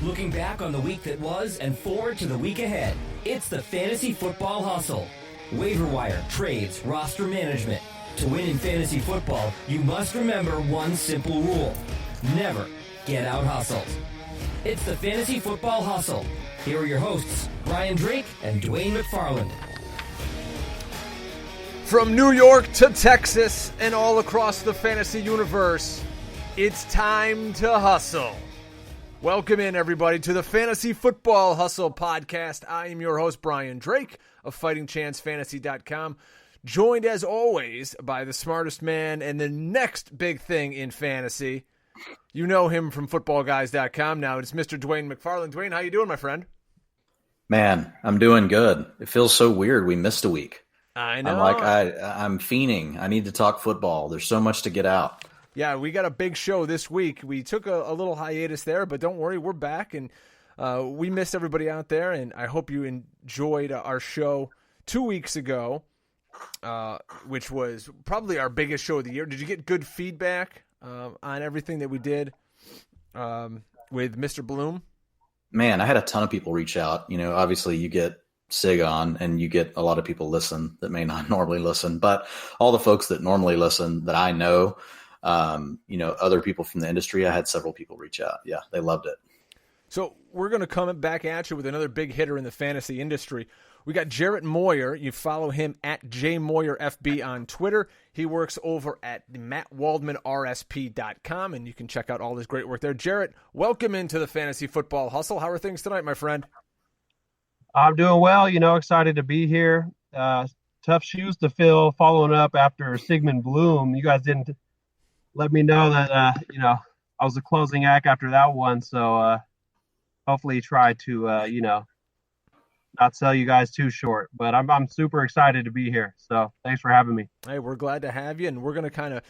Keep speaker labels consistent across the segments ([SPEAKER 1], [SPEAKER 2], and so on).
[SPEAKER 1] Looking back on the week that was and forward to the week ahead. It's the Fantasy Football Hustle. Waiver wire, trades, roster management. To win in fantasy football, you must remember one simple rule. Never get out hustled. It's the Fantasy Football Hustle. Here are your hosts, Kenyan Drake and Dwain McFarland.
[SPEAKER 2] From New York to Texas and all across the fantasy universe, it's time to hustle. Welcome in, everybody, to the Fantasy Football Hustle podcast. I am your host, Kenyan Drake of FightingChanceFantasy.com, joined as always by the smartest man and the next big thing in fantasy. You know him from FootballGuys.com. Now it's Mr. Dwain McFarland. Dwain, how you doing, my friend?
[SPEAKER 3] Man, I'm doing good. It feels so weird. We missed a week.
[SPEAKER 2] I know.
[SPEAKER 3] I'm fiending. I need to talk football. There's so much to get out.
[SPEAKER 2] Yeah, we got a big show this week. We took a little hiatus there, but don't worry, we're back, and we missed everybody out there, and I hope you enjoyed our show 2 weeks ago, which was probably our biggest show of the year. Did you get good feedback on everything that we did with Mr. Bloom?
[SPEAKER 3] Man, I had a ton of people reach out. You know, obviously you get Sig on, and you get a lot of people listen that may not normally listen, but all the folks that normally listen that I know, other people from the industry, I had several people reach out. Yeah, they loved it.
[SPEAKER 2] So we're going to come back at you with another big hitter in the fantasy industry. We got Jarrett Moyer. You follow him at JMoyerFB on Twitter. He works over at MattWaldmanRSP.com, and you can check out all his great work there. Jarrett, welcome into the Fantasy Football Hustle. How are things tonight, my friend?
[SPEAKER 4] I'm doing well, excited to be here. Tough shoes to fill following up after Sigmund Bloom. You guys didn't let me know that, I was the closing act after that one. So hopefully try to, not sell you guys too short. But I'm super excited to be here. So thanks for having me.
[SPEAKER 2] Hey, we're glad to have you. And we're going to kind of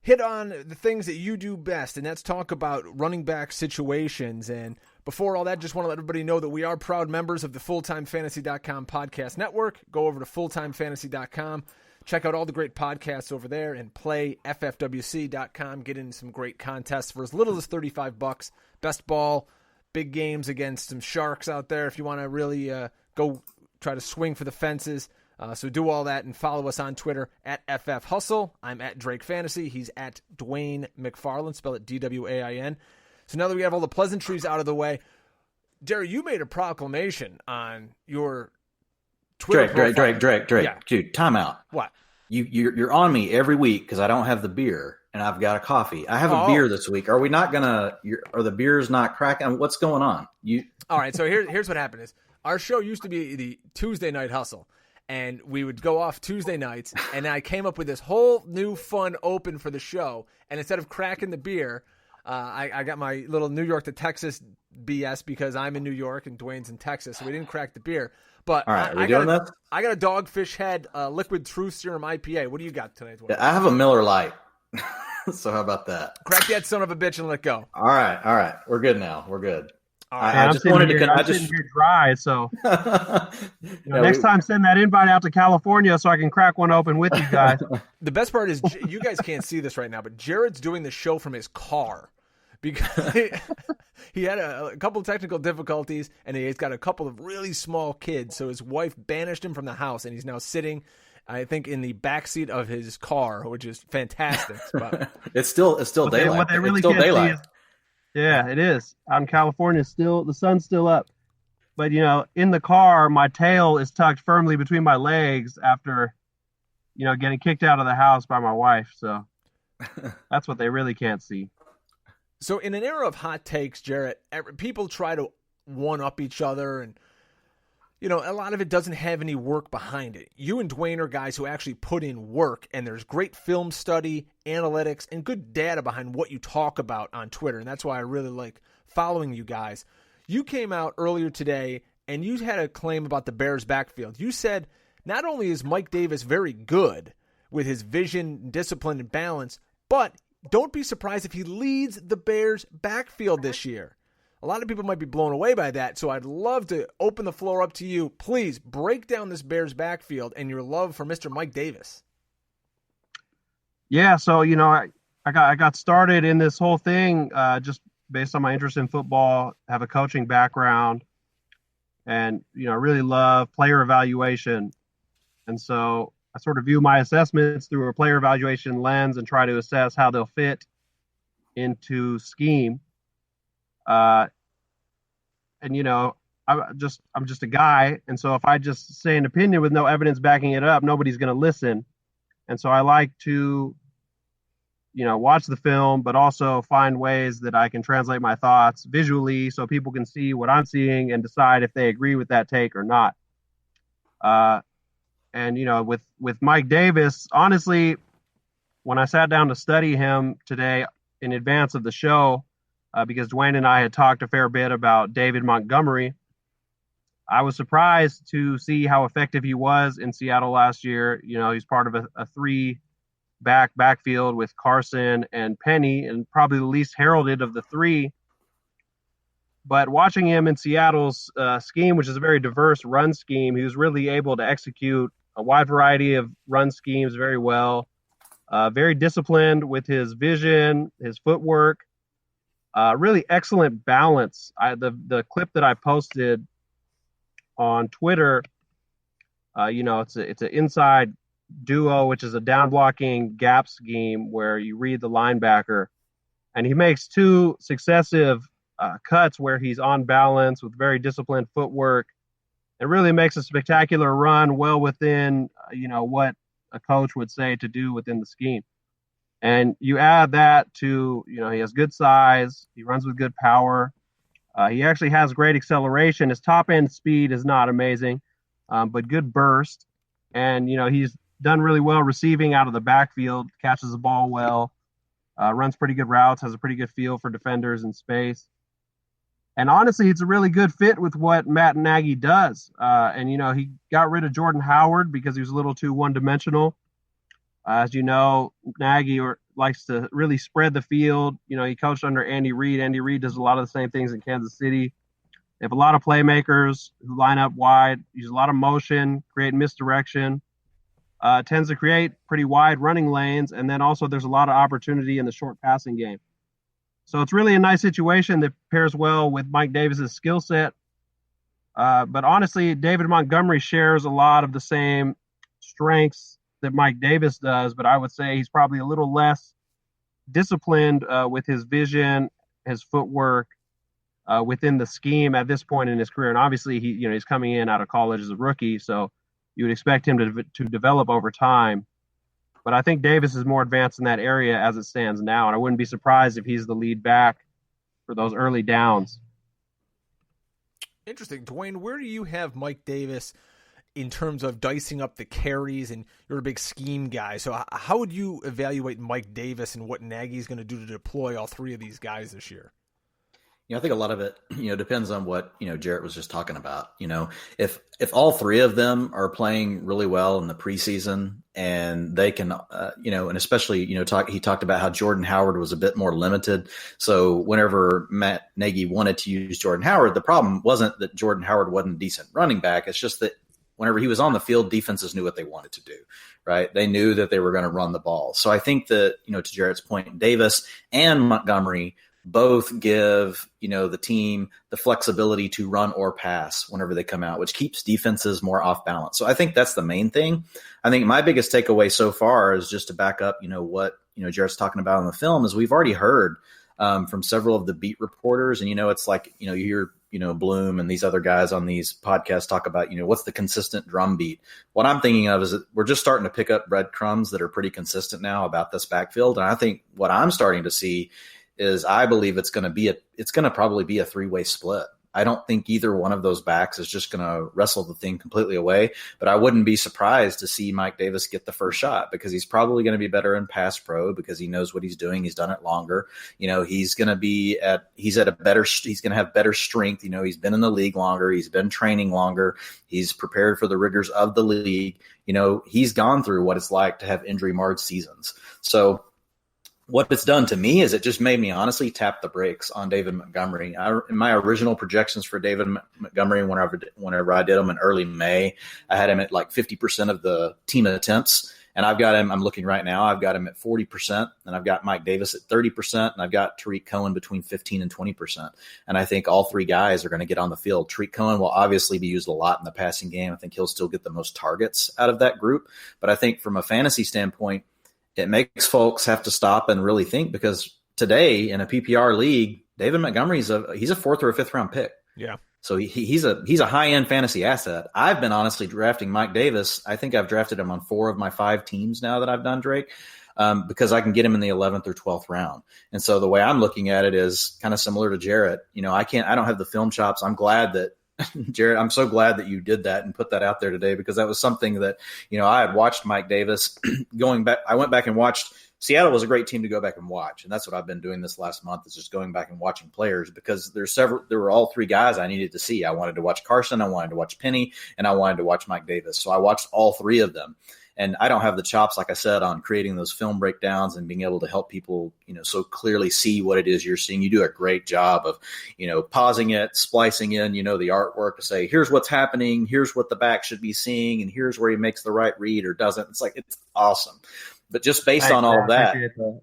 [SPEAKER 2] hit on the things that you do best. And that's talk about running back situations. And before all that, just want to let everybody know that we are proud members of the FulltimeFantasy.com podcast network. Go over to FulltimeFantasy.com. Check out all the great podcasts over there and play FFWC.com. Get in some great contests for as little as $35. Best ball, big games against some sharks out there if you want to really go try to swing for the fences. So do all that and follow us on Twitter at FFHustle. I'm at Drake Fantasy. He's at Dwain McFarland. Spell it Dwain. So now that we have all the pleasantries out of the way, Jerry, you made a proclamation on your Twitter profile.
[SPEAKER 3] Drake. Yeah. Dude, time out.
[SPEAKER 2] What?
[SPEAKER 3] You're on me every week because I don't have the beer and I've got a coffee. I have a beer this week. Are we not gonna? Are the beers not cracking? What's going on?
[SPEAKER 2] All right. So here's what happened: is our show used to be the Tuesday night hustle, and we would go off Tuesday nights, and I came up with this whole new fun open for the show. And instead of cracking the beer, I got my little New York to Texas BS because I'm in New York and Dwayne's in Texas, so we didn't crack the beer. But
[SPEAKER 3] all right, I got
[SPEAKER 2] a Dogfish Head Liquid Truth Serum IPA. What do you got tonight?
[SPEAKER 3] Yeah, I have a Miller Lite. So how about that?
[SPEAKER 2] Crack that son of a bitch and let go.
[SPEAKER 3] All right. We're good now. We're good.
[SPEAKER 4] All right. I'm sitting here dry, so next time send that invite out to California so I can crack one open with you guys.
[SPEAKER 2] The best part is you guys can't see this right now, but Jared's doing the show from his car because he had a couple of technical difficulties and he's got a couple of really small kids. So his wife banished him from the house and he's now sitting, I think, in the backseat of his car, which is fantastic. But
[SPEAKER 3] it's still daylight.
[SPEAKER 4] What they really
[SPEAKER 3] it's still
[SPEAKER 4] can't
[SPEAKER 3] daylight.
[SPEAKER 4] See is, yeah, it is. Out in California, the sun's still up. But, in the car, my tail is tucked firmly between my legs after, getting kicked out of the house by my wife. So that's what they really can't see.
[SPEAKER 2] So in an era of hot takes, Jarrett, people try to one-up each other, and a lot of it doesn't have any work behind it. You and Dwain are guys who actually put in work, and there's great film study, analytics, and good data behind what you talk about on Twitter, and that's why I really like following you guys. You came out earlier today, and you had a claim about the Bears' backfield. You said not only is Mike Davis very good with his vision, discipline, and balance, but don't be surprised if he leads the Bears' backfield this year. A lot of people might be blown away by that, so I'd love to open the floor up to you. Please break down this Bears backfield and your love for Mr. Mike Davis.
[SPEAKER 4] Yeah, so I got started in this whole thing just based on my interest in football, have a coaching background, and really love player evaluation. And so I sort of view my assessments through a player evaluation lens and try to assess how they'll fit into scheme. And I'm just a guy, and so if I just say an opinion with no evidence backing it up, nobody's going to listen. And so I like to watch the film, but also find ways that I can translate my thoughts visually so people can see what I'm seeing and decide if they agree with that take or not. With Mike Davis, honestly, when I sat down to study him today in advance of the show, because Dwain and I had talked a fair bit about David Montgomery, I was surprised to see how effective he was in Seattle last year. He's part of a backfield with Carson and Penny, and probably the least heralded of the three. But watching him in Seattle's scheme, which is a very diverse run scheme, he was really able to execute a wide variety of run schemes very well. Very disciplined with his vision, his footwork. Really excellent balance. The clip that I posted on Twitter, it's an inside duo, which is a down blocking gap scheme where you read the linebacker, and he makes two successive cuts where he's on balance with very disciplined footwork. It really makes a spectacular run well within, what a coach would say to do within the scheme. And you add that to, he has good size. He runs with good power. He actually has great acceleration. His top end speed is not amazing, but good burst. And, he's done really well receiving out of the backfield, catches the ball well, runs pretty good routes, has a pretty good feel for defenders in space. And honestly, it's a really good fit with what Matt Nagy does. He got rid of Jordan Howard because he was a little too one-dimensional. As you know, Nagy likes to really spread the field. He coached under Andy Reid. Andy Reid does a lot of the same things in Kansas City. They have a lot of playmakers who line up wide, use a lot of motion, create misdirection, tends to create pretty wide running lanes, and then also there's a lot of opportunity in the short passing game. So it's really a nice situation that pairs well with Mike Davis's skill set. But honestly, David Montgomery shares a lot of the same strengths that Mike Davis does, but I would say he's probably a little less disciplined with his vision, his footwork within the scheme at this point in his career. And obviously, he's coming in out of college as a rookie, so you would expect him to develop over time. But I think Davis is more advanced in that area as it stands now, and I wouldn't be surprised if he's the lead back for those early downs.
[SPEAKER 2] Interesting. Dwain, where do you have Mike Davis in terms of dicing up the carries? And you're a big scheme guy, so how would you evaluate Mike Davis and what Nagy's going to do to deploy all three of these guys this year?
[SPEAKER 3] I think a lot of it, depends on what, Jarrett was just talking about. If all three of them are playing really well in the preseason and they can, and especially, he talked about how Jordan Howard was a bit more limited. So whenever Matt Nagy wanted to use Jordan Howard, the problem wasn't that Jordan Howard wasn't a decent running back. It's just that whenever he was on the field, defenses knew what they wanted to do, right? They knew that they were going to run the ball. So I think that, to Jarrett's point, Davis and Montgomery both give, the team the flexibility to run or pass whenever they come out, which keeps defenses more off balance. So I think that's the main thing. I think my biggest takeaway so far is just to back up, what, Jarrett's talking about in the film is we've already heard from several of the beat reporters. And, it's like, you hear, Bloom and these other guys on these podcasts talk about, what's the consistent drum beat. What I'm thinking of is that we're just starting to pick up breadcrumbs that are pretty consistent now about this backfield. And I think what I'm starting to see is I believe it's going to probably be a three-way split. I don't think either one of those backs is just going to wrestle the thing completely away, but I wouldn't be surprised to see Mike Davis get the first shot because he's probably going to be better in pass pro because he knows what he's doing. He's done it longer. He's going to have better strength. He's been in the league longer. He's been training longer. He's prepared for the rigors of the league. He's gone through what it's like to have injury-marred seasons. So what it's done to me is it just made me honestly tap the brakes on David Montgomery. In my original projections for David Montgomery, whenever I did them in early May, I had him at like 50% of the team attempts. And I've got him, I'm looking right now, I've got him at 40%, and I've got Mike Davis at 30%, and I've got Tariq Cohen between 15 and 20%. And I think all three guys are going to get on the field. Tariq Cohen will obviously be used a lot in the passing game. I think he'll still get the most targets out of that group. But I think from a fantasy standpoint, it makes folks have to stop and really think, because today in a PPR league, David Montgomery's he's a 4th or a 5th round pick.
[SPEAKER 2] Yeah.
[SPEAKER 3] So he's a high-end fantasy asset. I've been honestly drafting Mike Davis. I think I've drafted him on 4 of my 5 teams now that I've done, Drake, because I can get him in the 11th or 12th round. And so the way I'm looking at it is kind of similar to Jarrett. I don't have the film chops. I'm glad that Jarrett, I'm so glad that you did that and put that out there today, because that was something that, I had watched Mike Davis going back. I went back and watched. Seattle was a great team to go back and watch. And that's what I've been doing this last month, is just going back and watching players, because there were all 3 guys I needed to see. I wanted to watch Carson, I wanted to watch Penny, and I wanted to watch Mike Davis. So I watched all 3 of them. And I don't have the chops, like I said, on creating those film breakdowns and being able to help people, so clearly see what it is you're seeing. You do a great job of, pausing it, splicing in, the artwork to say, here's what's happening, here's what the back should be seeing, and here's where he makes the right read or doesn't. It's awesome. But just based on all of that,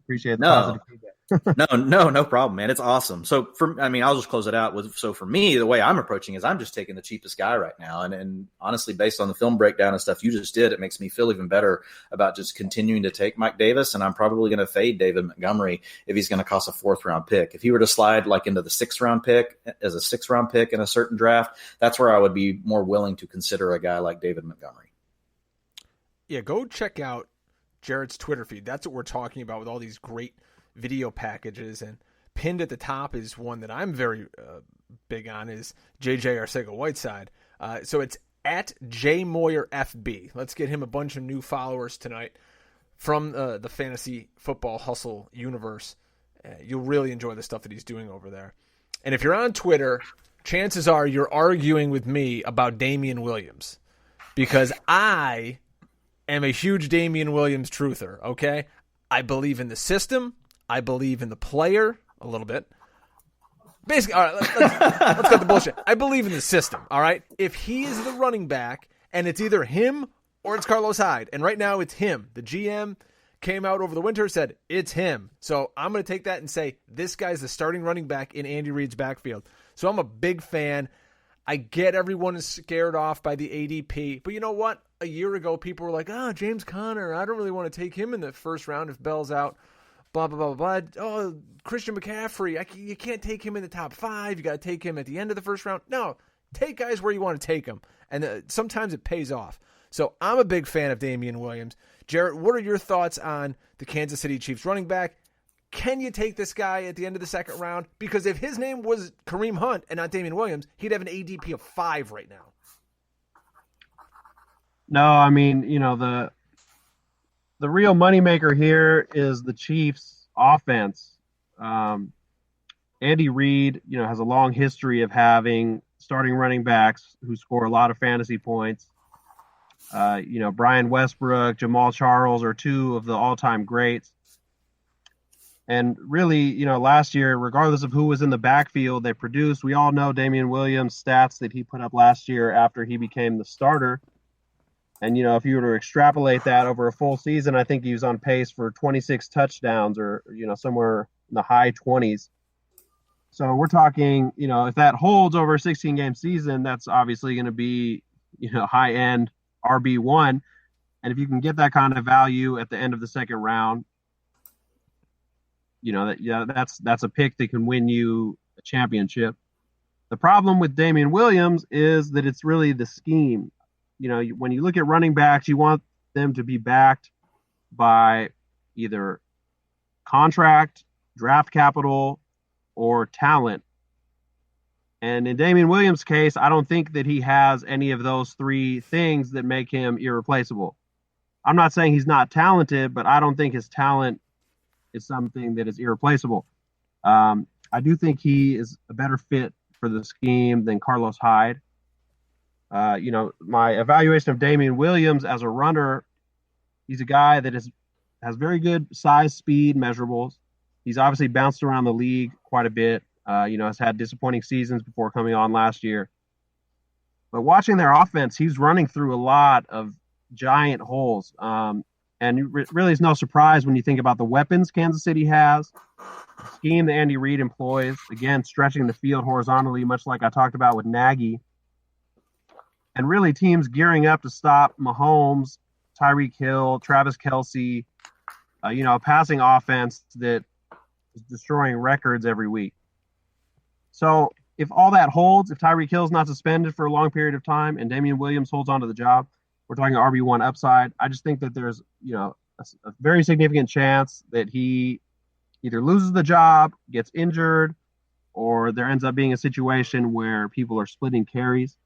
[SPEAKER 4] appreciate the positive feedback.
[SPEAKER 3] no problem, man. It's awesome. So I'll just close it out with, so for me, the way I'm approaching is I'm just taking the cheapest guy right now. And honestly, based on the film breakdown and stuff you just did, it makes me feel even better about just continuing to take Mike Davis. And I'm probably going to fade David Montgomery if he's going to cost a 4th round pick. If he were to slide like into the 6th round pick as a 6th round pick in a certain draft, that's where I would be more willing to consider a guy like David Montgomery.
[SPEAKER 2] Yeah, go check out Jarrett's Twitter feed. That's what we're talking about with all these great video packages. And pinned at the top is one that I'm very big on, is JJ Arcega-Whiteside. So it's at JMoyerFB. Let's get him a bunch of new followers tonight from the Fantasy Football Hustle universe. You'll really enjoy the stuff that he's doing over there. And if you're on Twitter, chances are you're arguing with me about Damian Williams, because I am a huge Damian Williams truther, okay? I believe in the system. I believe in the player a little bit. Basically, all right, let's cut the bullshit. I believe in the system, all right? If he is the running back, and it's either him or it's Carlos Hyde, and right now it's him. The GM came out over the winter, said it's him. So I'm going to take that and say this guy's the starting running back in Andy Reid's backfield. So I'm a big fan. I get everyone is scared off by the ADP, but you know what? A year ago, people were like, James Conner, I don't really want to take him in the 1st round if Bell's out, blah, blah, blah, blah. Oh, Christian McCaffrey, you can't take him in the top 5. You got to take him at the end of the 1st round. No, take guys where you want to take them, and sometimes it pays off. So I'm a big fan of Damian Williams. Jarrett, what are your thoughts on the Kansas City Chiefs running back? Can you take this guy at the end of the 2nd round? Because if his name was Kareem Hunt and not Damian Williams, he'd have an ADP of 5 right now.
[SPEAKER 4] No, the real moneymaker here is the Chiefs' offense. Andy Reid, has a long history of having starting running backs who score a lot of fantasy points. Brian Westbrook, Jamal Charles are 2 of the all-time greats. And really, last year, regardless of who was in the backfield, they produced. We all know Damian Williams' stats that he put up last year after he became the starter. And, if you were to extrapolate that over a full season, I think he was on pace for 26 touchdowns or, somewhere in the high 20s. So we're talking, if that holds over a 16-game season, that's obviously going to be, high-end RB1. And if you can get that kind of value at the end of the 2nd round, that's a pick that can win you a championship. The problem with Damian Williams is that it's really the scheme. When you look at running backs, you want them to be backed by either contract, draft capital, or talent. And in Damian Williams' case, I don't think that he has any of those 3 things that make him irreplaceable. I'm not saying he's not talented, but I don't think his talent is something that is irreplaceable. I do think he is a better fit for the scheme than Carlos Hyde. My evaluation of Damian Williams as a runner, he's a guy that has very good size, speed measurables. He's obviously bounced around the league quite a bit. Has had disappointing seasons before coming on last year. But watching their offense, he's running through a lot of giant holes. And really, it's no surprise when you think about the weapons Kansas City has, the scheme that Andy Reid employs, again, stretching the field horizontally, much like I talked about with Nagy. And really, teams gearing up to stop Mahomes, Tyreek Hill, Travis Kelce, a passing offense that is destroying records every week. So if all that holds, if Tyreek Hill's not suspended for a long period of time and Damian Williams holds onto the job, we're talking RB1 upside. I just think that there's, a very significant chance that he either loses the job, gets injured, or there ends up being a situation where people are splitting carries.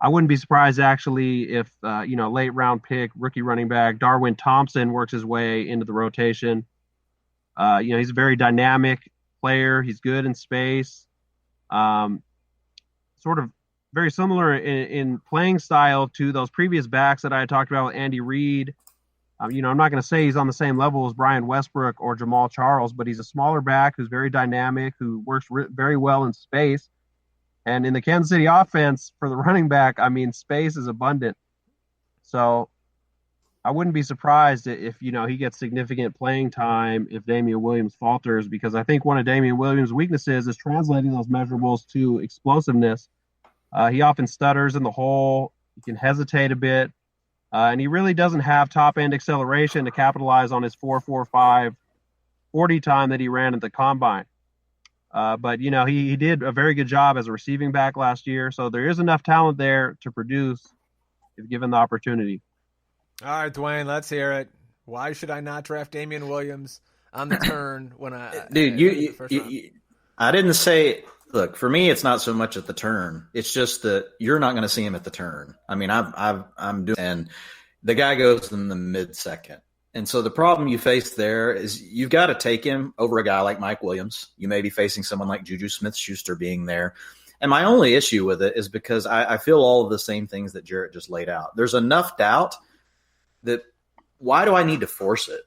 [SPEAKER 4] I wouldn't be surprised actually if, late round pick, rookie running back, Darwin Thompson works his way into the rotation. He's a very dynamic player. He's good in space. Sort of very similar in playing style to those previous backs that I had talked about with Andy Reid. I'm not going to say he's on the same level as Brian Westbrook or Jamal Charles, but he's a smaller back who's very dynamic, who works very well in space. And in the Kansas City offense, for the running back, space is abundant. So I wouldn't be surprised if, he gets significant playing time if Damian Williams falters, because I think one of Damian Williams' weaknesses is translating those measurables to explosiveness. He often stutters in the hole. He can hesitate a bit. And he really doesn't have top-end acceleration to capitalize on his 4.45 40 time that he ran at the combine. But he did a very good job as a receiving back last year. So there is enough talent there to produce if given the opportunity.
[SPEAKER 2] All right, Dwayne, let's hear it. Why should I not draft Damian Williams on the turn when I –
[SPEAKER 3] Dude, I didn't say – look, for me, it's not so much at the turn. It's just that you're not going to see him at the turn. I'm doing – and the guy goes in the mid-second. And so the problem you face there is you've got to take him over a guy like Mike Williams. You may be facing someone like Juju Smith-Schuster being there. And my only issue with it is because I feel all of the same things that Jarrett just laid out. There's enough doubt that why do I need to force it?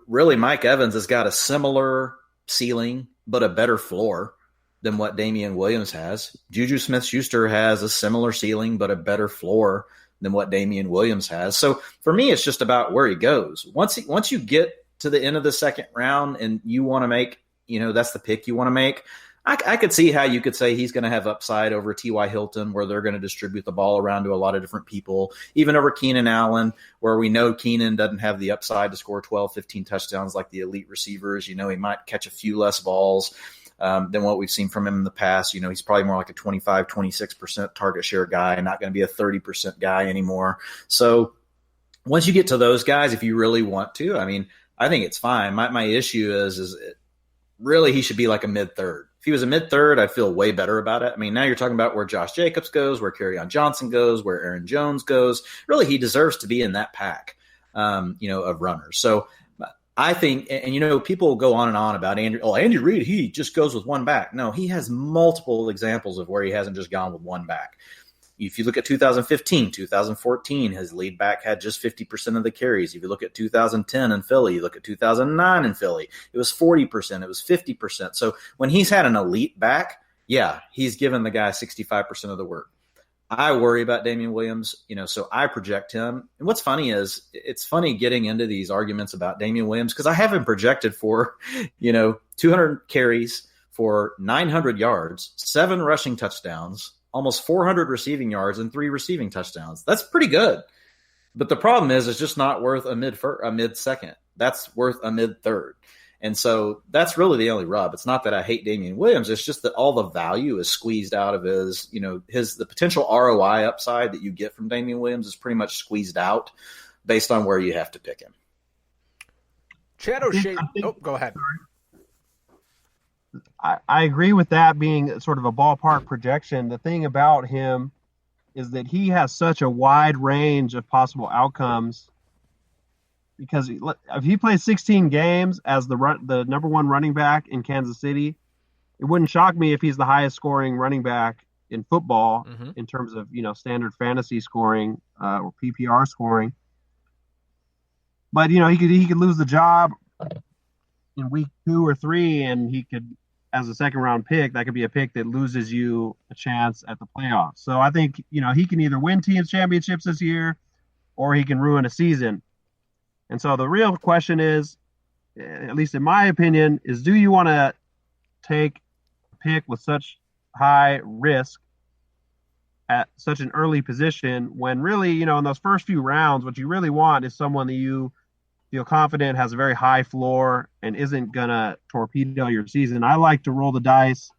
[SPEAKER 3] Really Mike Evans has got a similar ceiling but a better floor than what Damian Williams has. Juju Smith-Schuster has a similar ceiling but a better floor than what Damian Williams has. So for me, it's just about where he goes. Once you get to the end of the second round and you want to make, that's the pick you want to make, I could see how you could say he's going to have upside over T.Y. Hilton, where they're going to distribute the ball around to a lot of different people, even over Keenan Allen, where we know Keenan doesn't have the upside to score 12, 15 touchdowns like the elite receivers. He might catch a few less balls than what we've seen from him in the past. He's probably more like a 25, 26% target share guy and not going to be a 30% guy anymore. So once you get to those guys, if you really want to, I think it's fine. My issue is really he should be like a mid-third. If he was a mid-third, I'd feel way better about it. Now you're talking about where Josh Jacobs goes, where Kerryon Johnson goes, where Aaron Jones goes. Really, he deserves to be in that pack, of runners. So I think, and people go on and on about Andy Reid, he just goes with one back. No, he has multiple examples of where he hasn't just gone with one back. If you look at 2015, 2014, his lead back had just 50% of the carries. If you look at 2010 in Philly, you look at 2009 in Philly, it was 40%, it was 50%. So when he's had an elite back, yeah, he's given the guy 65% of the work. I worry about Damian Williams, so I project him. And what's funny is it's funny getting into these arguments about Damian Williams because I have him projected for, 200 carries for 900 yards, 7 rushing touchdowns, almost 400 receiving yards, and 3 receiving touchdowns. That's pretty good. But the problem is it's just not worth a mid-second. That's worth a mid-third. And so that's really the only rub. It's not that I hate Damian Williams. It's just that all the value is squeezed out of the potential ROI upside that you get from Damian Williams is pretty much squeezed out based on where you have to pick him.
[SPEAKER 2] Chad O'Shea. Go ahead.
[SPEAKER 4] I agree with that being sort of a ballpark projection. The thing about him is that he has such a wide range of possible outcomes because if he plays 16 games as the number one running back in Kansas City, it wouldn't shock me if he's the highest scoring running back in football in terms of, standard fantasy scoring or PPR scoring. But, he could lose the job in week 2 or 3, and he could, as a second round pick, that could be a pick that loses you a chance at the playoffs. So I think, he can either win teams championships this year or he can ruin a season. And so the real question is, at least in my opinion, is do you want to take a pick with such high risk at such an early position when really, you know, in those first few rounds, what you really want is someone that you feel confident has a very high floor and isn't going to torpedo your season. I like to roll the dice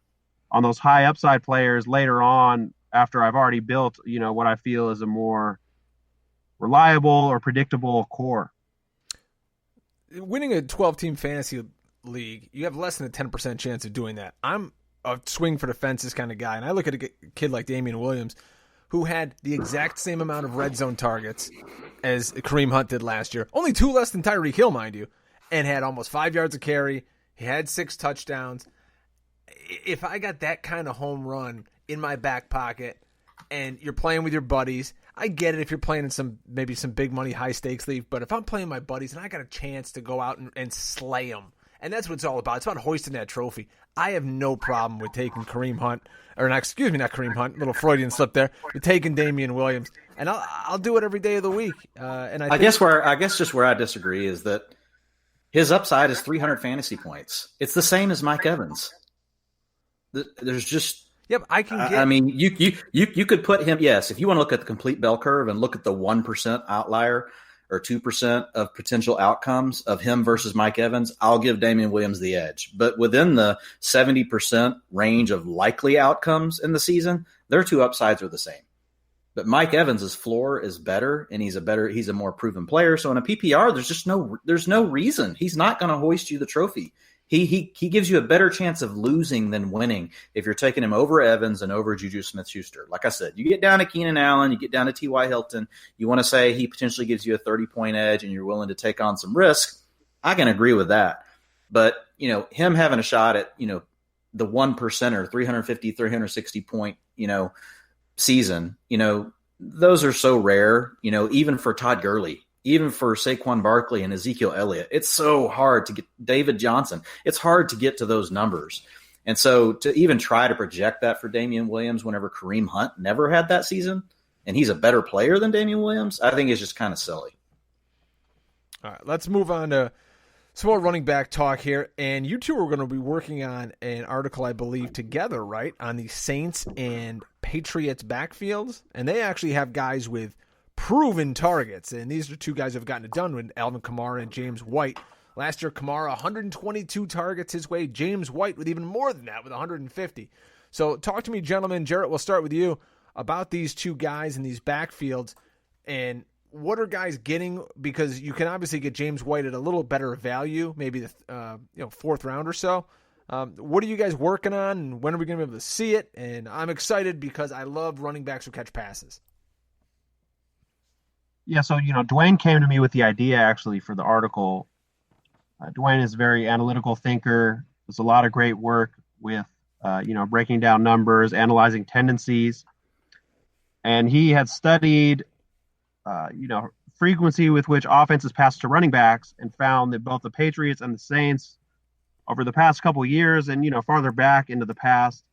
[SPEAKER 4] on those high upside players later on after I've already built, you know, what I feel is a more reliable or predictable core.
[SPEAKER 2] Winning a 12-team fantasy league, you have less than a 10% chance of doing that. I'm a swing for the fences kind of guy, and I look at a kid like Damian Williams, who had the exact same amount of red zone targets as Kareem Hunt did last year, only 2 less than Tyreek Hill, mind you, and had almost 5 yards of carry. He had 6 touchdowns. If I got that kind of home run in my back pocket and you're playing with your buddies, I get it if you're playing in maybe some big money, high stakes league, but if I'm playing with my buddies and I got a chance to go out and slay them, and that's what it's all about. It's about hoisting that trophy. I have no problem with taking not Kareem Hunt, little Freudian slip there, but taking Damien Williams, and I'll do it every day of the week. And I guess where
[SPEAKER 3] I disagree is that his upside is 300 fantasy points. It's the same as Mike Evans. There's just
[SPEAKER 2] yep. I can get.
[SPEAKER 3] I mean, you could put him. Yes, if you want to look at the complete bell curve and look at the 1% outlier or 2% of potential outcomes of him versus Mike Evans, I'll give Damian Williams the edge. But within the 70% range of likely outcomes in the season, their 2 upsides are the same. But Mike Evans' floor is better, and he's a more proven player. So in a PPR, there's no reason he's not going to hoist you the trophy. He gives you a better chance of losing than winning if you're taking him over Evans and over Juju Smith-Schuster. Like I said, you get down to Keenan Allen, you get down to T.Y. Hilton, you want to say he potentially gives you a 30-point edge and you're willing to take on some risk, I can agree with that. But, you know, him having a shot at, you know, the 1%er, 350, 360-point, you know, season, you know, those are so rare, you know, even for Todd Gurley. Even for Saquon Barkley and Ezekiel Elliott, it's so hard to get David Johnson. It's hard to get to those numbers. And so to even try to project that for Damian Williams whenever Kareem Hunt never had that season and he's a better player than Damian Williams, I think is just kind of silly.
[SPEAKER 2] All right, let's move on to some more running back talk here. And you two are going to be working on an article, I believe, together, right, on the Saints and Patriots backfields. And they actually have guys with proven targets, and these are 2 guys who have gotten it done with Alvin Kamara and James White. Last year, Kamara 122 targets his way, James White with even more than that with 150. So talk to me, gentlemen. Jarrett, we'll start with you about these 2 guys in these backfields, and what are guys getting, because you can obviously get James White at a little better value, maybe the 4th round or so. What are you guys working on, and when are we going to be able to see it? And I'm excited because I love running backs who catch passes.
[SPEAKER 4] Yeah, so, you know, Dwain came to me with the idea, actually, for the article. Dwain is a very analytical thinker. Does a lot of great work with, breaking down numbers, analyzing tendencies. And he had studied, frequency with which offenses pass to running backs and found that both the Patriots and the Saints over the past couple of years and, you know, farther back into the past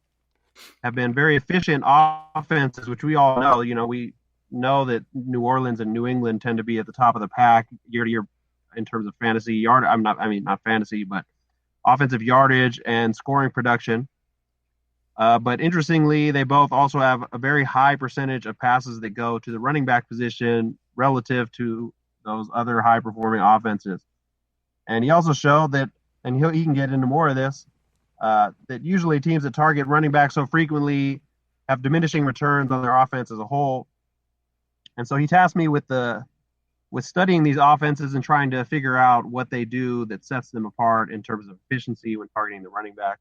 [SPEAKER 4] have been very efficient offenses, which we all know. You know, we know that New Orleans and New England tend to be at the top of the pack year to year in terms of fantasy yard. Not fantasy, but offensive yardage and scoring production. But interestingly, they both also have a very high percentage of passes that go to the running back position relative to those other high performing offenses. And he also showed that, and he can get into more of this, that usually teams that target running back so frequently have diminishing returns on their offense as a whole. And so he tasked me with studying these offenses and trying to figure out what they do that sets them apart in terms of efficiency when targeting the running back.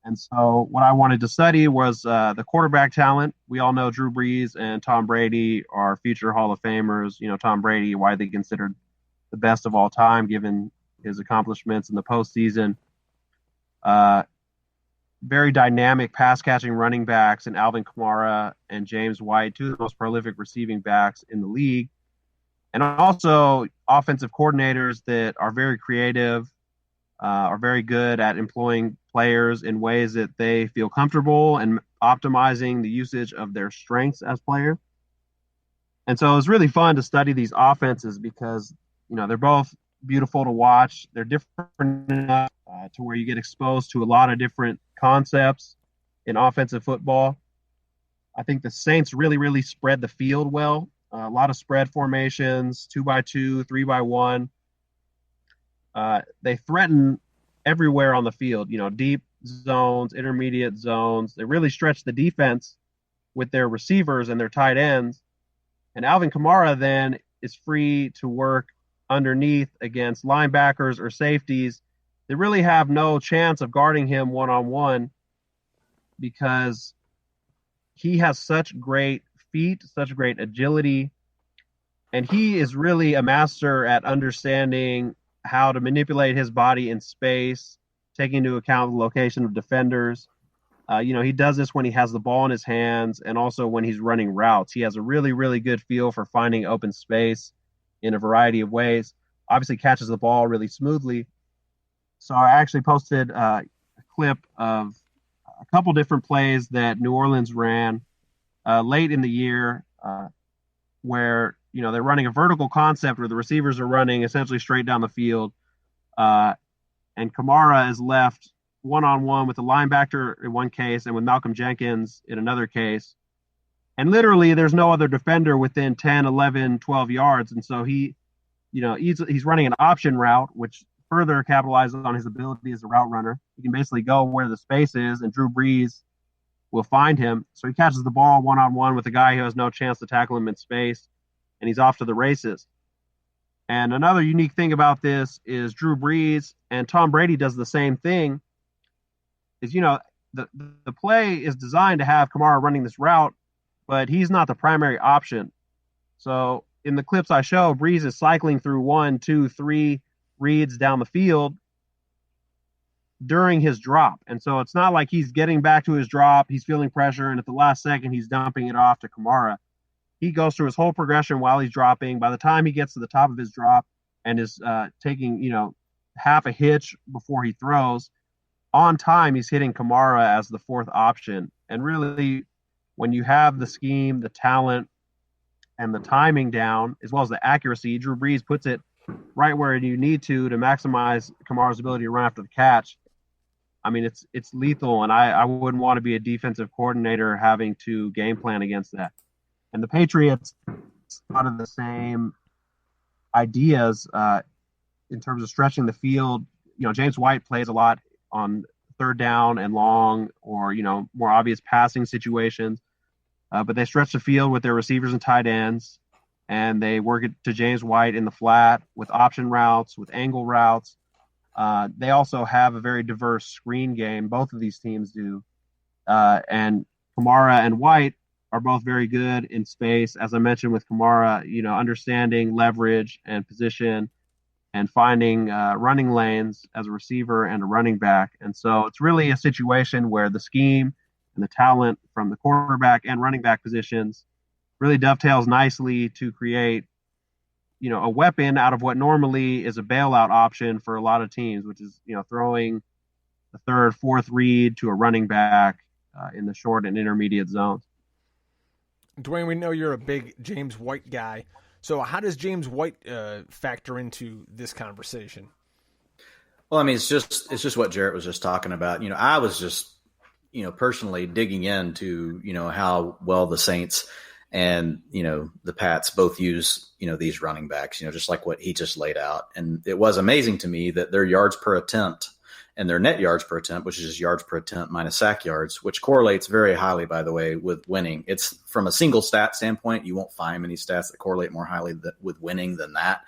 [SPEAKER 4] And so what I wanted to study was the quarterback talent. We all know Drew Brees and Tom Brady are future Hall of Famers. You know, Tom Brady, widely considered the best of all time, given his accomplishments in the postseason. Very dynamic pass-catching running backs in Alvin Kamara and James White, 2 of the most prolific receiving backs in the league. And also offensive coordinators that are very creative, are very good at employing players in ways that they feel comfortable and optimizing the usage of their strengths as players. And so it was really fun to study these offenses because they're both beautiful to watch. They're different enough to where you get exposed to a lot of different concepts in offensive football. I think the Saints really, really spread the field well. A lot of spread formations, 2x2, 3x1. They threaten everywhere on the field, deep zones, intermediate zones. They really stretch the defense with their receivers and their tight ends. And Alvin Kamara then is free to work underneath against linebackers or safeties. They really have no chance of guarding him one-on-one because he has such great feet, such great agility, and he is really a master at understanding how to manipulate his body in space, taking into account the location of defenders. He does this when he has the ball in his hands and also when he's running routes. He has a really, really good feel for finding open space in a variety of ways. Obviously catches the ball really smoothly. So I actually posted a clip of a couple different plays that New Orleans ran late in the year where, they're running a vertical concept where the receivers are running essentially straight down the field. And Kamara is left one-on-one with the linebacker in one case and with Malcolm Jenkins in another case. And literally there's no other defender within 10, 11, 12 yards. And so he's running an option route, which further capitalizes on his ability as a route runner. He can basically go where the space is and Drew Brees will find him. So he catches the ball one-on-one with a guy who has no chance to tackle him in space, and he's off to the races. And another unique thing about this is Drew Brees and Tom Brady does the same thing. Is, the play is designed to have Kamara running this route, but he's not the primary option. So in the clips I show, Brees is cycling through 1, 2, 3 reads down the field during his drop. And so it's not like he's getting back to his drop, he's feeling pressure, and at the last second he's dumping it off to Kamara. He goes through his whole progression while he's dropping. By the time he gets to the top of his drop and is taking, half a hitch before he throws, on time he's hitting Kamara as the fourth option. And really, when you have the scheme, the talent, and the timing down, as well as the accuracy, Drew Brees puts it right where you need to maximize Kamara's ability to run after the catch. I mean, it's lethal, and I wouldn't want to be a defensive coordinator having to game plan against that. And the Patriots, a lot of the same ideas in terms of stretching the field. James White plays a lot on third down and long or, more obvious passing situations. But they stretch the field with their receivers and tight ends, and they work it to James White in the flat with option routes, with angle routes. They also have a very diverse screen game. Both of these teams do. And Kamara and White are both very good in space. As I mentioned with Kamara, understanding leverage and position and finding running lanes as a receiver and a running back. And so it's really a situation where the scheme and the talent from the quarterback and running back positions really dovetails nicely to create, a weapon out of what normally is a bailout option for a lot of teams, which is, throwing the third, fourth read to a running back in the short and intermediate zones.
[SPEAKER 2] Dwayne, we know you're a big James White guy. So how does James White factor into this conversation?
[SPEAKER 3] Well, I mean, it's just what Jarrett was just talking about. I was just, personally digging into, how well the Saints and, the Pats both use, these running backs, just like what he just laid out. And it was amazing to me that their yards per attempt and their net yards per attempt, which is just yards per attempt minus sack yards, which correlates very highly, by the way, with winning. It's from a single stat standpoint, you won't find many stats that correlate more highly with winning than that.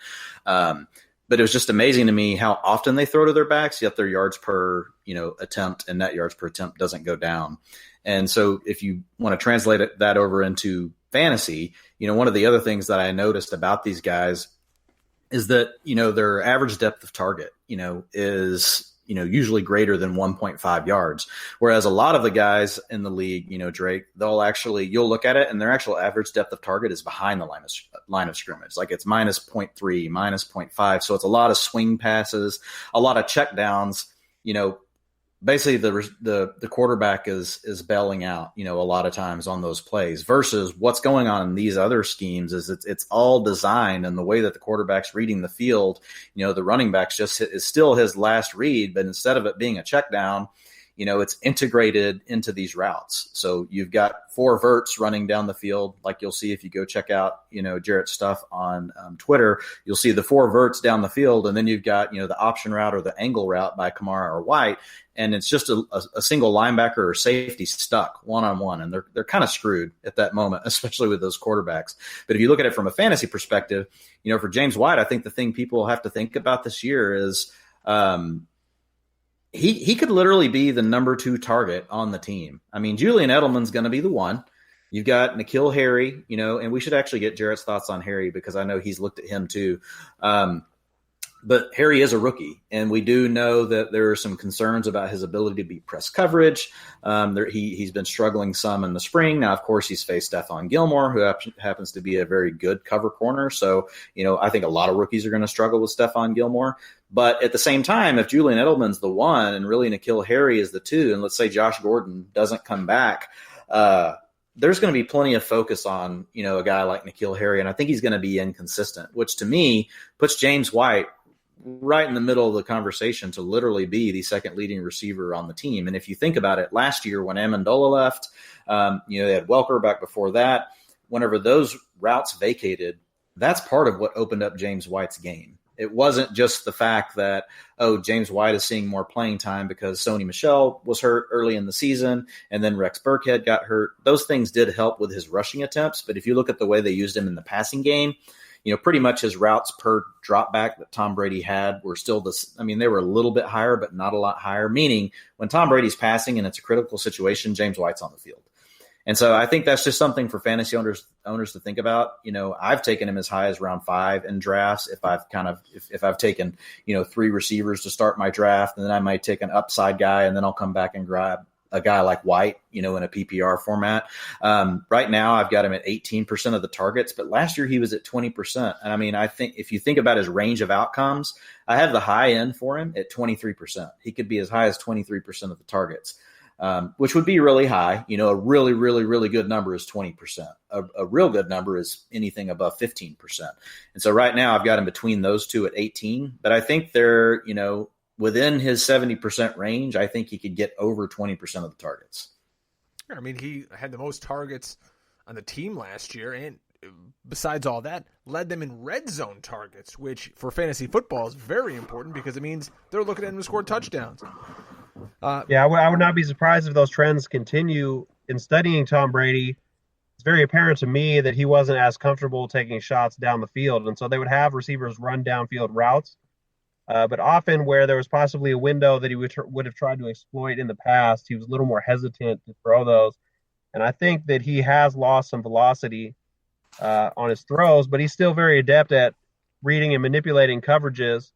[SPEAKER 3] But it was just amazing to me how often they throw to their backs, yet their yards per, attempt and net yards per attempt doesn't go down. And so if you want to translate that over into fantasy, one of the other things that I noticed about these guys is that, their average depth of target, is usually greater than 1.5 yards. Whereas a lot of the guys in the league, Drake, you'll look at it and their actual average depth of target is behind the line of scrimmage. Like it's minus 0.3, minus 0.5. So it's a lot of swing passes, a lot of check downs, basically the quarterback is bailing out, a lot of times on those plays, versus what's going on in these other schemes is it's all designed, and the way that the quarterback's reading the field, the running back's just is still his last read, but instead of it being a check down, it's integrated into these routes. So you've got 4 verts running down the field. Like you'll see if you go check out, Jarrett's stuff on Twitter, you'll see the 4 verts down the field. And then you've got, the option route or the angle route by Kamara or White. And it's just a single linebacker or safety stuck one-on-one. And they're kind of screwed at that moment, especially with those quarterbacks. But if you look at it from a fantasy perspective, for James White, I think the thing people have to think about this year is, he could literally be the number 2 target on the team. I mean, Julian Edelman's going to be the one. You've got N'Keal Harry, and we should actually get Jarrett's thoughts on Harry because I know he's looked at him too. But Harry is a rookie, and we do know that there are some concerns about his ability to beat press coverage. He's been struggling some in the spring. Now, of course, he's faced Stephon Gilmore, who happens to be a very good cover corner. So, I think a lot of rookies are going to struggle with Stephon Gilmore. But at the same time, if Julian Edelman's the 1 and really N'Keal Harry is the 2, and let's say Josh Gordon doesn't come back, there's going to be plenty of focus on, a guy like N'Keal Harry. And I think he's going to be inconsistent, which to me puts James White right in the middle of the conversation to literally be the second leading receiver on the team. And if you think about it, last year when Amendola left, they had Welker back before that. Whenever those routes vacated, that's part of what opened up James White's game. It wasn't just the fact that, James White is seeing more playing time because Sony Michel was hurt early in the season, and then Rex Burkhead got hurt. Those things did help with his rushing attempts, but if you look at the way they used him in the passing game, pretty much his routes per drop back that Tom Brady had were still they were a little bit higher, but not a lot higher, meaning when Tom Brady's passing and it's a critical situation, James White's on the field. And so I think that's just something for fantasy owners to think about. I've taken him as high as round 5 in drafts. If I've taken, 3 receivers to start my draft, and then I might take an upside guy, and then I'll come back and grab a guy like White, in a PPR format. Right now I've got him at 18% of the targets, but last year he was at 20%. And I think if you think about his range of outcomes, I have the high end for him at 23%. He could be as high as 23% of the targets. Which would be really high. A really, really, really good number is 20%. A real good number is anything above 15%. And so right now I've got him between those two at 18, but I think they're, within his 70% range. I think he could get over 20% of the targets.
[SPEAKER 2] He had the most targets on the team last year, and besides all that, led them in red zone targets, which for fantasy football is very important because it means they're looking at him to score touchdowns.
[SPEAKER 4] I would not be surprised if those trends continue. In studying Tom Brady, it's very apparent to me that he wasn't as comfortable taking shots down the field, and so they would have receivers run downfield routes. But often where there was possibly a window that he would have tried to exploit in the past, he was a little more hesitant to throw those. And I think that he has lost some velocity on his throws, but he's still very adept at reading and manipulating coverages.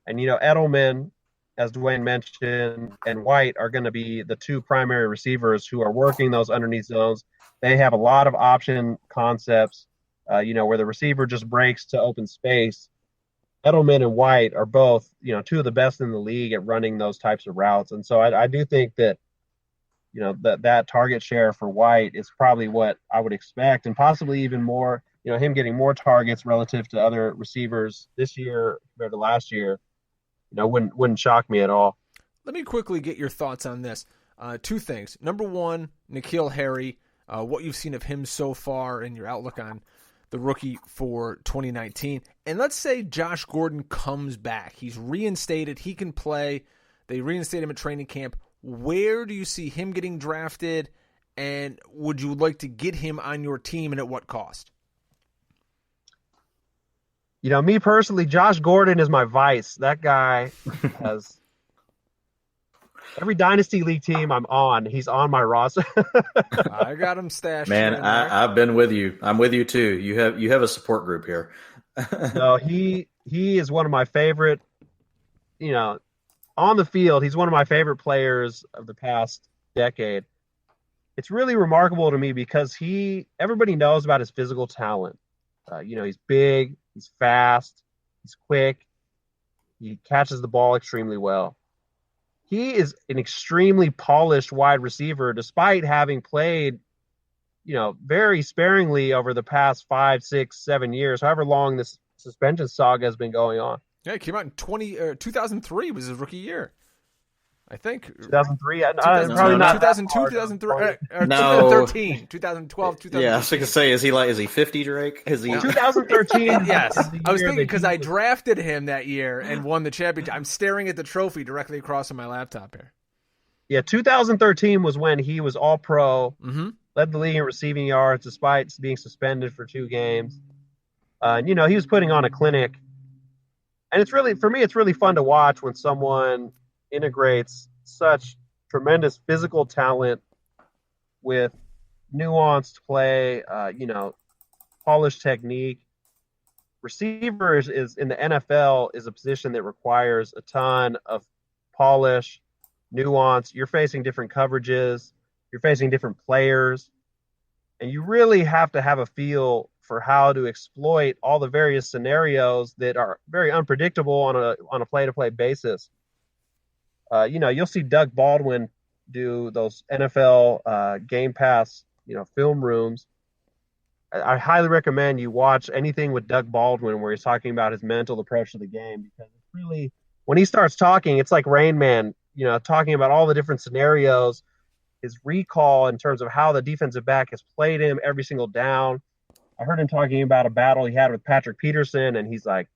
[SPEAKER 4] And, Edelman, as Dwain mentioned, and White are going to be the 2 primary receivers who are working those underneath zones. They have a lot of option concepts, where the receiver just breaks to open space. Edelman and White are both, 2 of the best in the league at running those types of routes. And so I do think that, that target share for White is probably what I would expect, and possibly even more, him getting more targets relative to other receivers this year compared to last year, wouldn't shock me at all.
[SPEAKER 2] Let me quickly get your thoughts on this. 2 things. Number 1, N'Keal Harry, what you've seen of him so far and your outlook on the rookie for 2019. And let's say Josh Gordon comes back. He's reinstated. He can play. They reinstate him at training camp. Where do you see him getting drafted? And would you like to get him on your team, and at what cost?
[SPEAKER 4] Me personally, Josh Gordon is my vice. That guy has every Dynasty League team I'm on, he's on my roster.
[SPEAKER 2] I got him stashed.
[SPEAKER 3] Man, I've been with you. I'm with you too. You have a support group here.
[SPEAKER 4] No, he is one of my favorite, on the field, he's one of my favorite players of the past decade. It's really remarkable to me because everybody knows about his physical talent. He's big, he's fast, he's quick, he catches the ball extremely well. he is an extremely polished wide receiver, despite having played, very sparingly over the past 5, 6, 7 years, however long this suspension saga has been going on.
[SPEAKER 2] Yeah, it came out in 2003 was his rookie year. I think
[SPEAKER 4] 2003.
[SPEAKER 3] Probably not
[SPEAKER 2] 2002, 2003, or
[SPEAKER 3] No.
[SPEAKER 2] 2013, 2012, 2013.
[SPEAKER 3] Yeah, I was going to say, is he 50, Drake? Is he?
[SPEAKER 4] 2013.
[SPEAKER 2] Yes, I was thinking because I drafted him that year and won the championship. I'm staring at the trophy directly across from my laptop here.
[SPEAKER 4] Yeah, 2013 was when he was all pro, led the league in receiving yards despite being suspended for 2 games. He was putting on a clinic. And it's really fun to watch when someone integrates such tremendous physical talent with nuanced play, polished technique. Receivers is in the NFL is a position that requires a ton of polish, nuance. You're facing different coverages, you're facing different players, and you really have to have a feel for how to exploit all the various scenarios that are very unpredictable on a play-to-play basis. You'll see Doug Baldwin do those NFL Game Pass, film rooms. I highly recommend you watch anything with Doug Baldwin where he's talking about his mental approach to the game, because it's really, when he starts talking, it's like Rain Man, talking about all the different scenarios, his recall in terms of how the defensive back has played him every single down. I heard him talking about a battle he had with Patrick Peterson, and he's like,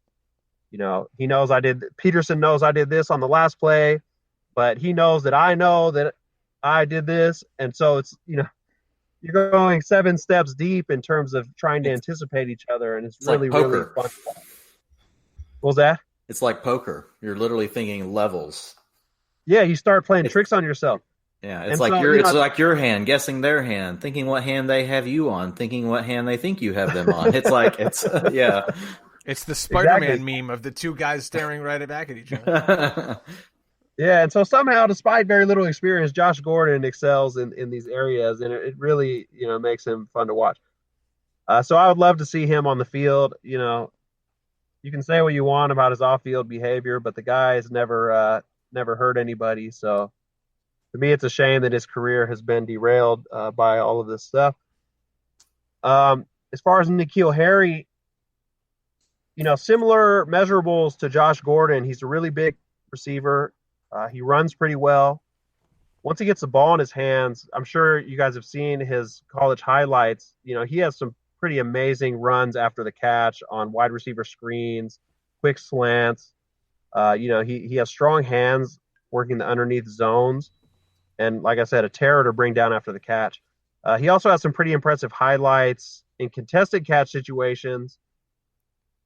[SPEAKER 4] Peterson knows I did this on the last play, but he knows that I did this. And so it's, you're going 7 steps deep in terms of trying to anticipate each other. And it's really,
[SPEAKER 3] like
[SPEAKER 4] really fun. What was that?
[SPEAKER 3] It's like poker. You're literally thinking levels.
[SPEAKER 4] Yeah, you start playing tricks on yourself.
[SPEAKER 3] Yeah, it's like your hand, guessing their hand, thinking what hand they have you on, thinking what hand they think you have them on. It's like, yeah.
[SPEAKER 2] It's the Spider-Man meme of the 2 guys staring right back at each other.
[SPEAKER 4] Yeah, and so somehow, despite very little experience, Josh Gordon excels in these areas, and it really, makes him fun to watch. So I would love to see him on the field. You can say what you want about his off-field behavior, but the guy has never hurt anybody. So to me, it's a shame that his career has been derailed by all of this stuff. As far as N'Keal Harry, similar measurables to Josh Gordon. He's a really big receiver. He runs pretty well. Once he gets the ball in his hands, I'm sure you guys have seen his college highlights. He has some pretty amazing runs after the catch on wide receiver screens, quick slants. He has strong hands working the underneath zones. And like I said, a terror to bring down after the catch. He also has some pretty impressive highlights in contested catch situations.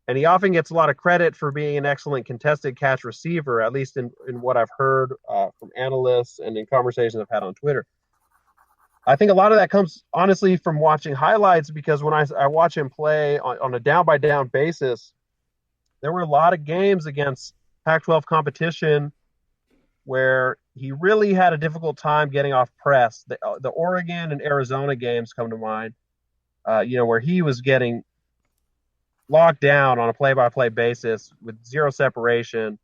[SPEAKER 4] And he often gets a lot of credit for being an excellent contested catch receiver, at least in what I've heard from analysts and in conversations I've had on Twitter. I think a lot of that comes, honestly, from watching highlights, because when I watch him play on a down-by-down basis, there were a lot of games against Pac-12 competition where he really had a difficult time getting off press. The Oregon and Arizona games come to mind, where he was getting locked down on a play-by-play basis with zero separation.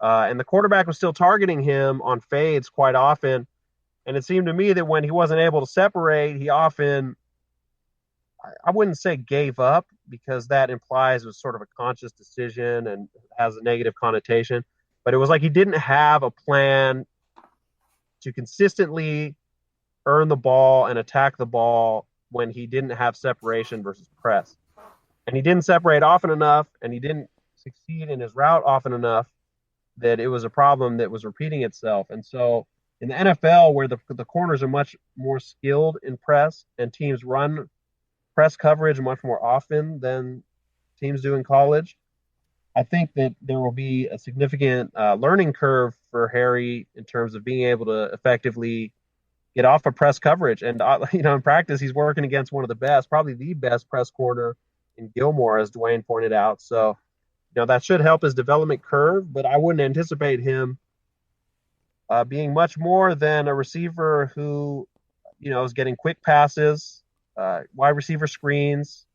[SPEAKER 4] And the quarterback was still targeting him on fades quite often. And it seemed to me that when he wasn't able to separate, he often, I wouldn't say gave up, because that implies it was sort of a conscious decision and has a negative connotation. But it was like he didn't have a plan to consistently earn the ball and attack the ball when he didn't have separation versus press. And he didn't separate often enough, and he didn't succeed in his route often enough that it was a problem that was repeating itself. And so in the NFL, where the corners are much more skilled in press and teams run press coverage much more often than teams do in college, I think that there will be a significant learning curve for Harry in terms of being able to effectively get off of press coverage. And, in practice, he's working against one of the best, probably the best press corner in Gilmore, as Dwain pointed out. So, that should help his development curve, but I wouldn't anticipate him being much more than a receiver who, is getting quick passes, wide receiver screens,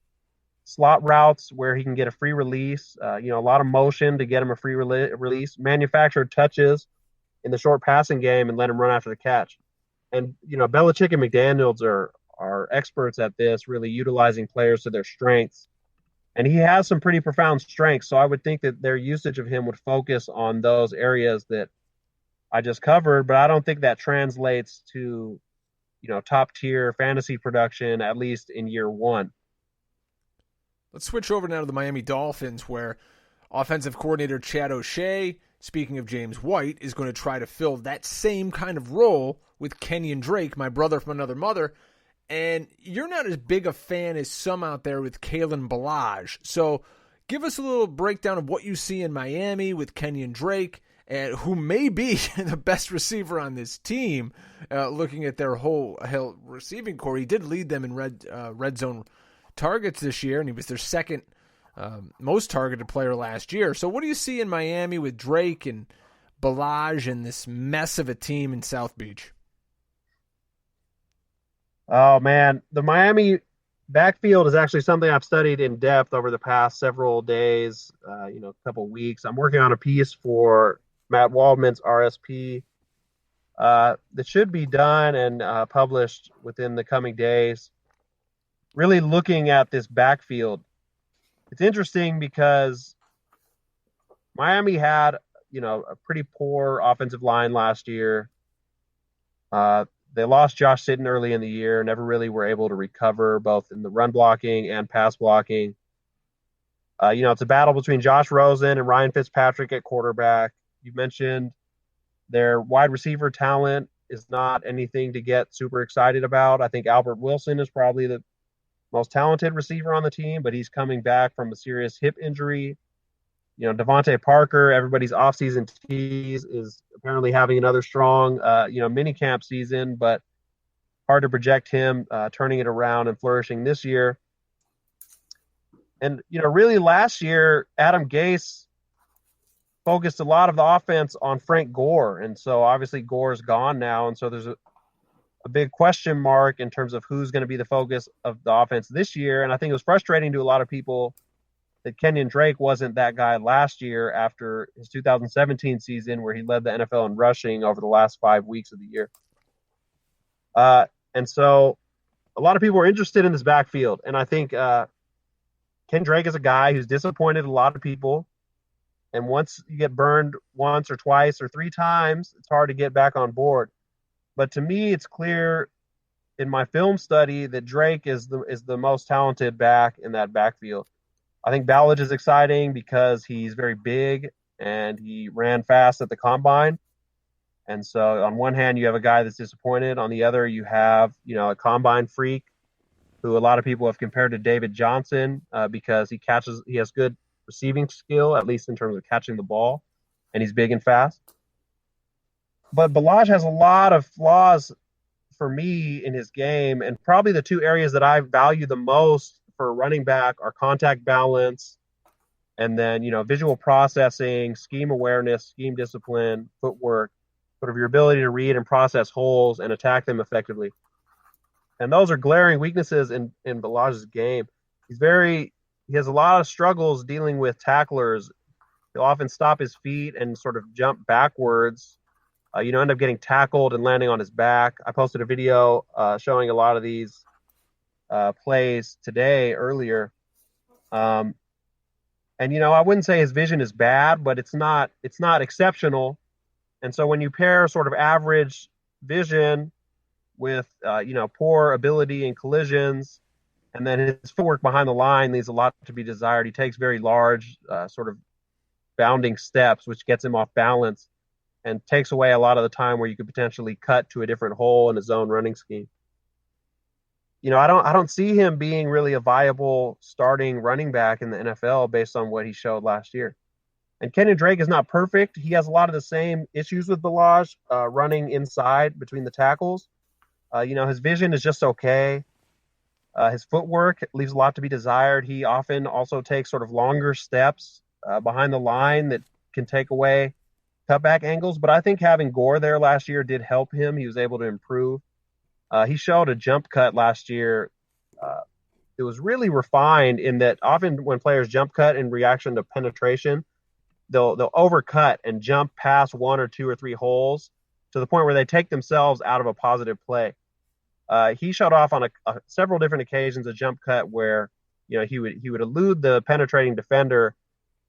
[SPEAKER 4] slot routes where he can get a free release, a lot of motion to get him a free release, manufactured touches, in the short passing game and let him run after the catch. And, Belichick and McDaniels are experts at this, really utilizing players to their strengths. And he has some pretty profound strengths. So I would think that their usage of him would focus on those areas that I just covered, but I don't think that translates to, top tier fantasy production, at least in year one.
[SPEAKER 2] Let's switch over now to the Miami Dolphins, where offensive coordinator Chad O'Shea, speaking of James White, is going to try to fill that same kind of role with Kenyan Drake, my brother from another mother. And you're not as big a fan as some out there with Kalen Ballage. So give us a little breakdown of what you see in Miami with Kenyan Drake, and who may be the best receiver on this team, looking at their whole receiving core. He did lead them in red zone targets this year, and he was their second most targeted player last year. So what do you see in Miami with Drake and Ballage and this mess of a team in South Beach?
[SPEAKER 4] Oh, man. The Miami backfield is actually something I've studied in depth over the past several days, a couple weeks. I'm working on a piece for Matt Waldman's RSP that should be done and published within the coming days. Really looking at this backfield. It's interesting because Miami had, a pretty poor offensive line last year. They lost Josh Sitton early in the year, never really were able to recover both in the run blocking and pass blocking. It's a battle between Josh Rosen and Ryan Fitzpatrick at quarterback. You mentioned their wide receiver talent is not anything to get super excited about. I think Albert Wilson is probably the most talented receiver on the team, but he's coming back from a serious hip injury. Devontae Parker, everybody's offseason tease, is apparently having another strong, mini camp season, but hard to project him turning it around and flourishing this year. And, really last year, Adam Gase focused a lot of the offense on Frank Gore. And so obviously Gore's gone now. And so there's a big question mark in terms of who's going to be the focus of the offense this year. And I think it was frustrating to a lot of people that Kenyan Drake wasn't that guy last year after his 2017 season where he led the NFL in rushing over the last 5 weeks of the year. And so a lot of people are interested in this backfield. And I think Ken Drake is a guy who's disappointed a lot of people. And once you get burned once or twice or three times, it's hard to get back on board. But to me, it's clear in my film study that Drake is the most talented back in that backfield. I think Ballage is exciting because he's very big and he ran fast at the combine. And so on one hand, you have a guy that's disappointed. On the other, you have, a combine freak who a lot of people have compared to David Johnson because he has good receiving skill, at least in terms of catching the ball, and he's big and fast. But Ballage has a lot of flaws for me in his game, and probably the two areas that I value the most for running back are contact balance and then, visual processing, scheme awareness, scheme discipline, footwork, sort of your ability to read and process holes and attack them effectively. And those are glaring weaknesses in Ballage's game. He has a lot of struggles dealing with tacklers. He'll often stop his feet and sort of jump backwards. End up getting tackled and landing on his back. I posted a video showing a lot of these plays earlier. I wouldn't say his vision is bad, but it's not exceptional. And so when you pair sort of average vision with, poor ability in collisions, and then his footwork behind the line leaves a lot to be desired. He takes very large sort of bounding steps, which gets him off balance and takes away a lot of the time where you could potentially cut to a different hole in a zone running scheme. I don't see him being really a viable starting running back in the NFL based on what he showed last year. And Kenyan Drake is not perfect. He has a lot of the same issues with Ballage, running inside between the tackles. His vision is just okay. His footwork leaves a lot to be desired. He often also takes sort of longer steps behind the line that can take away cutback angles. But I think having Gore there last year did help him. He was able to improve. He showed a jump cut last year. It was really refined in that often when players jump cut in reaction to penetration, they'll overcut and jump past 1 or 2 or 3 holes to the point where they take themselves out of a positive play. He showed off on several different occasions a jump cut where he would elude the penetrating defender,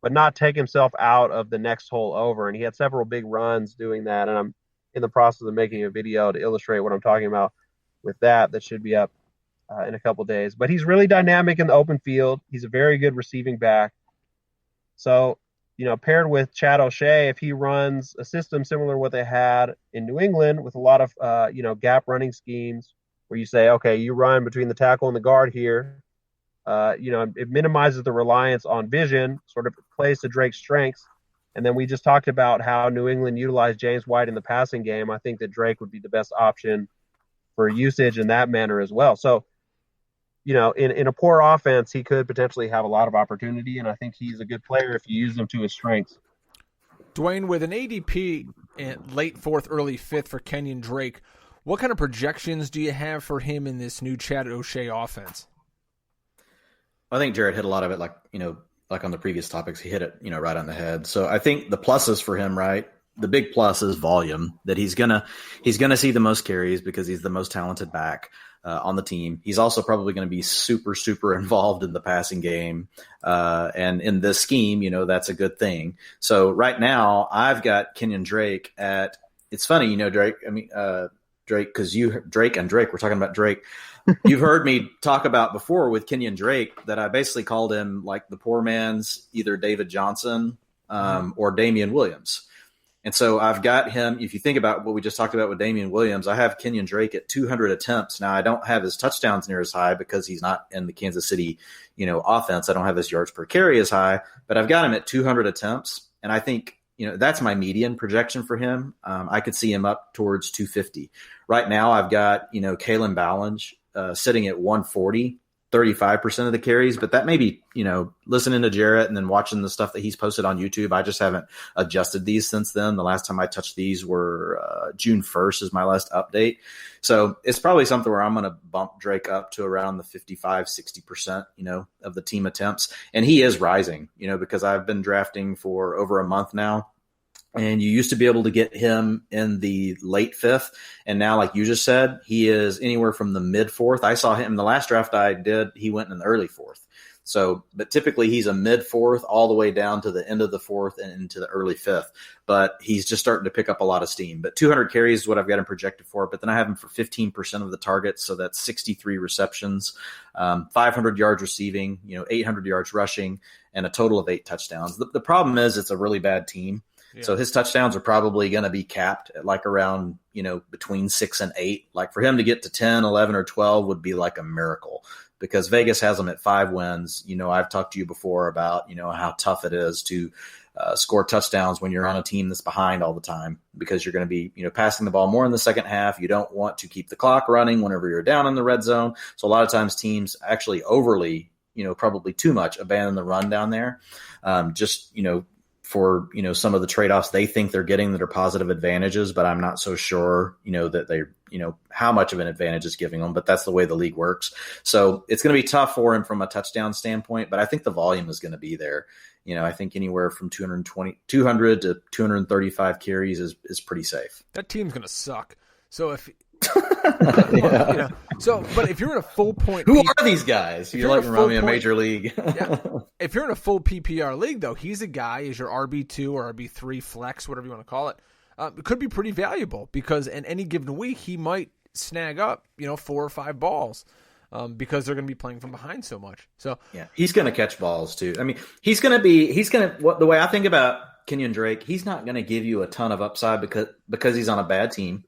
[SPEAKER 4] but not take himself out of the next hole over. And he had several big runs doing that. And I'm in the process of making a video to illustrate what I'm talking about with that should be up in a couple of days. But he's really dynamic in the open field. He's a very good receiving back. So, paired with Chad O'Shea, if he runs a system similar to what they had in New England with a lot of, gap running schemes where you say, okay, you run between the tackle and the guard here. It minimizes the reliance on vision, sort of plays to Drake's strengths. And then we just talked about how New England utilized James White in the passing game. I think that Drake would be the best option for usage in that manner as well. So, in a poor offense, he could potentially have a lot of opportunity, and I think he's a good player if you use him to his strengths.
[SPEAKER 2] Dwayne, with an ADP in late 4th, early 5th for Kenyan Drake, what kind of projections do you have for him in this new Chad O'Shea offense?
[SPEAKER 3] I think Jarrett hit a lot of it, like on the previous topics, he hit it, right on the head. So I think the pluses for him, right? The big plus is volume, that he's gonna see the most carries because he's the most talented back on the team. He's also probably going to be super, super involved in the passing game. And in this scheme, that's a good thing. So right now I've got Kenyan Drake it's funny, Drake, Drake, because Drake and Drake, we're talking about Drake. You've heard me talk about before with Kenyan Drake that I basically called him like the poor man's either David Johnson or Damian Williams. And so I've got him, if you think about what we just talked about with Damian Williams, I have Kenyan Drake at 200 attempts. Now, I don't have his touchdowns near as high because he's not in the Kansas City, offense. I don't have his yards per carry as high, but I've got him at 200 attempts. And I think, that's my median projection for him. I could see him up towards 250. Right now, I've got, Kalen Ballenge sitting at 140. 35% of the carries, but that may be, listening to Jarrett and then watching the stuff that he's posted on YouTube. I just haven't adjusted these since then. The last time I touched these were June 1st is my last update. So it's probably something where I'm going to bump Drake up to around the 55, 60%, of the team attempts. And he is rising, because I've been drafting for over a month now. And you used to be able to get him in the late 5th. And now, like you just said, he is anywhere from the mid 4th. I saw him the last draft I did, he went in the early 4th. So, but typically he's a mid 4th all the way down to the end of the 4th and into the early 5th. But he's just starting to pick up a lot of steam. But 200 carries is what I've got him projected for. But then I have him for 15% of the targets. So that's 63 receptions, 500 yards receiving, 800 yards rushing, and a total of 8 touchdowns. The problem is it's a really bad team. Yeah. So his touchdowns are probably going to be capped at like around, between 6 and 8. Like for him to get to 10, 11, or 12 would be like a miracle because Vegas has him at 5 wins. I've talked to you before about, how tough it is to score touchdowns when you're on a team that's behind all the time because you're going to be, passing the ball more in the second half. You don't want to keep the clock running whenever you're down in the red zone. So a lot of times teams actually overly, probably too much abandon the run down there. For, some of the trade-offs they think they're getting that are positive advantages, but I'm not so sure, that they, how much of an advantage is giving them, but that's the way the league works. So it's going to be tough for him from a touchdown standpoint, but I think the volume is going to be there. I think anywhere from 200 to 235 carries is pretty safe.
[SPEAKER 2] That team's going to suck. So if
[SPEAKER 3] yeah.
[SPEAKER 2] But if you're in a full point,
[SPEAKER 3] who are these guys? You like remind me of Major League.
[SPEAKER 2] Yeah. If you're in a full PPR league, though, he's a guy is your RB2 or RB3 flex, whatever you want to call it. It could be pretty valuable because in any given week he might snag up 4 or 5 balls because they're going to be playing from behind so much. So
[SPEAKER 3] yeah, he's going to catch balls too. I mean, the way I think about Kenyan Drake, he's not going to give you a ton of upside because he's on a bad team.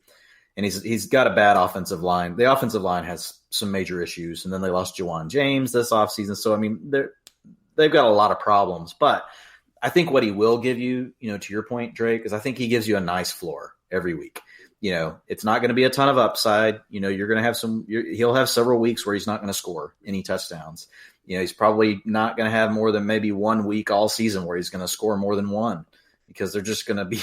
[SPEAKER 3] And he's got a bad offensive line. The offensive line has some major issues, and then they lost Juwan James this offseason. So, I mean, they've got a lot of problems. But I think what he will give you, to your point, Drake, is I think he gives you a nice floor every week. It's not going to be a ton of upside. You're going to have he'll have several weeks where he's not going to score any touchdowns. He's probably not going to have more than maybe 1 week all season where he's going to score more than one. Because they're just going to be,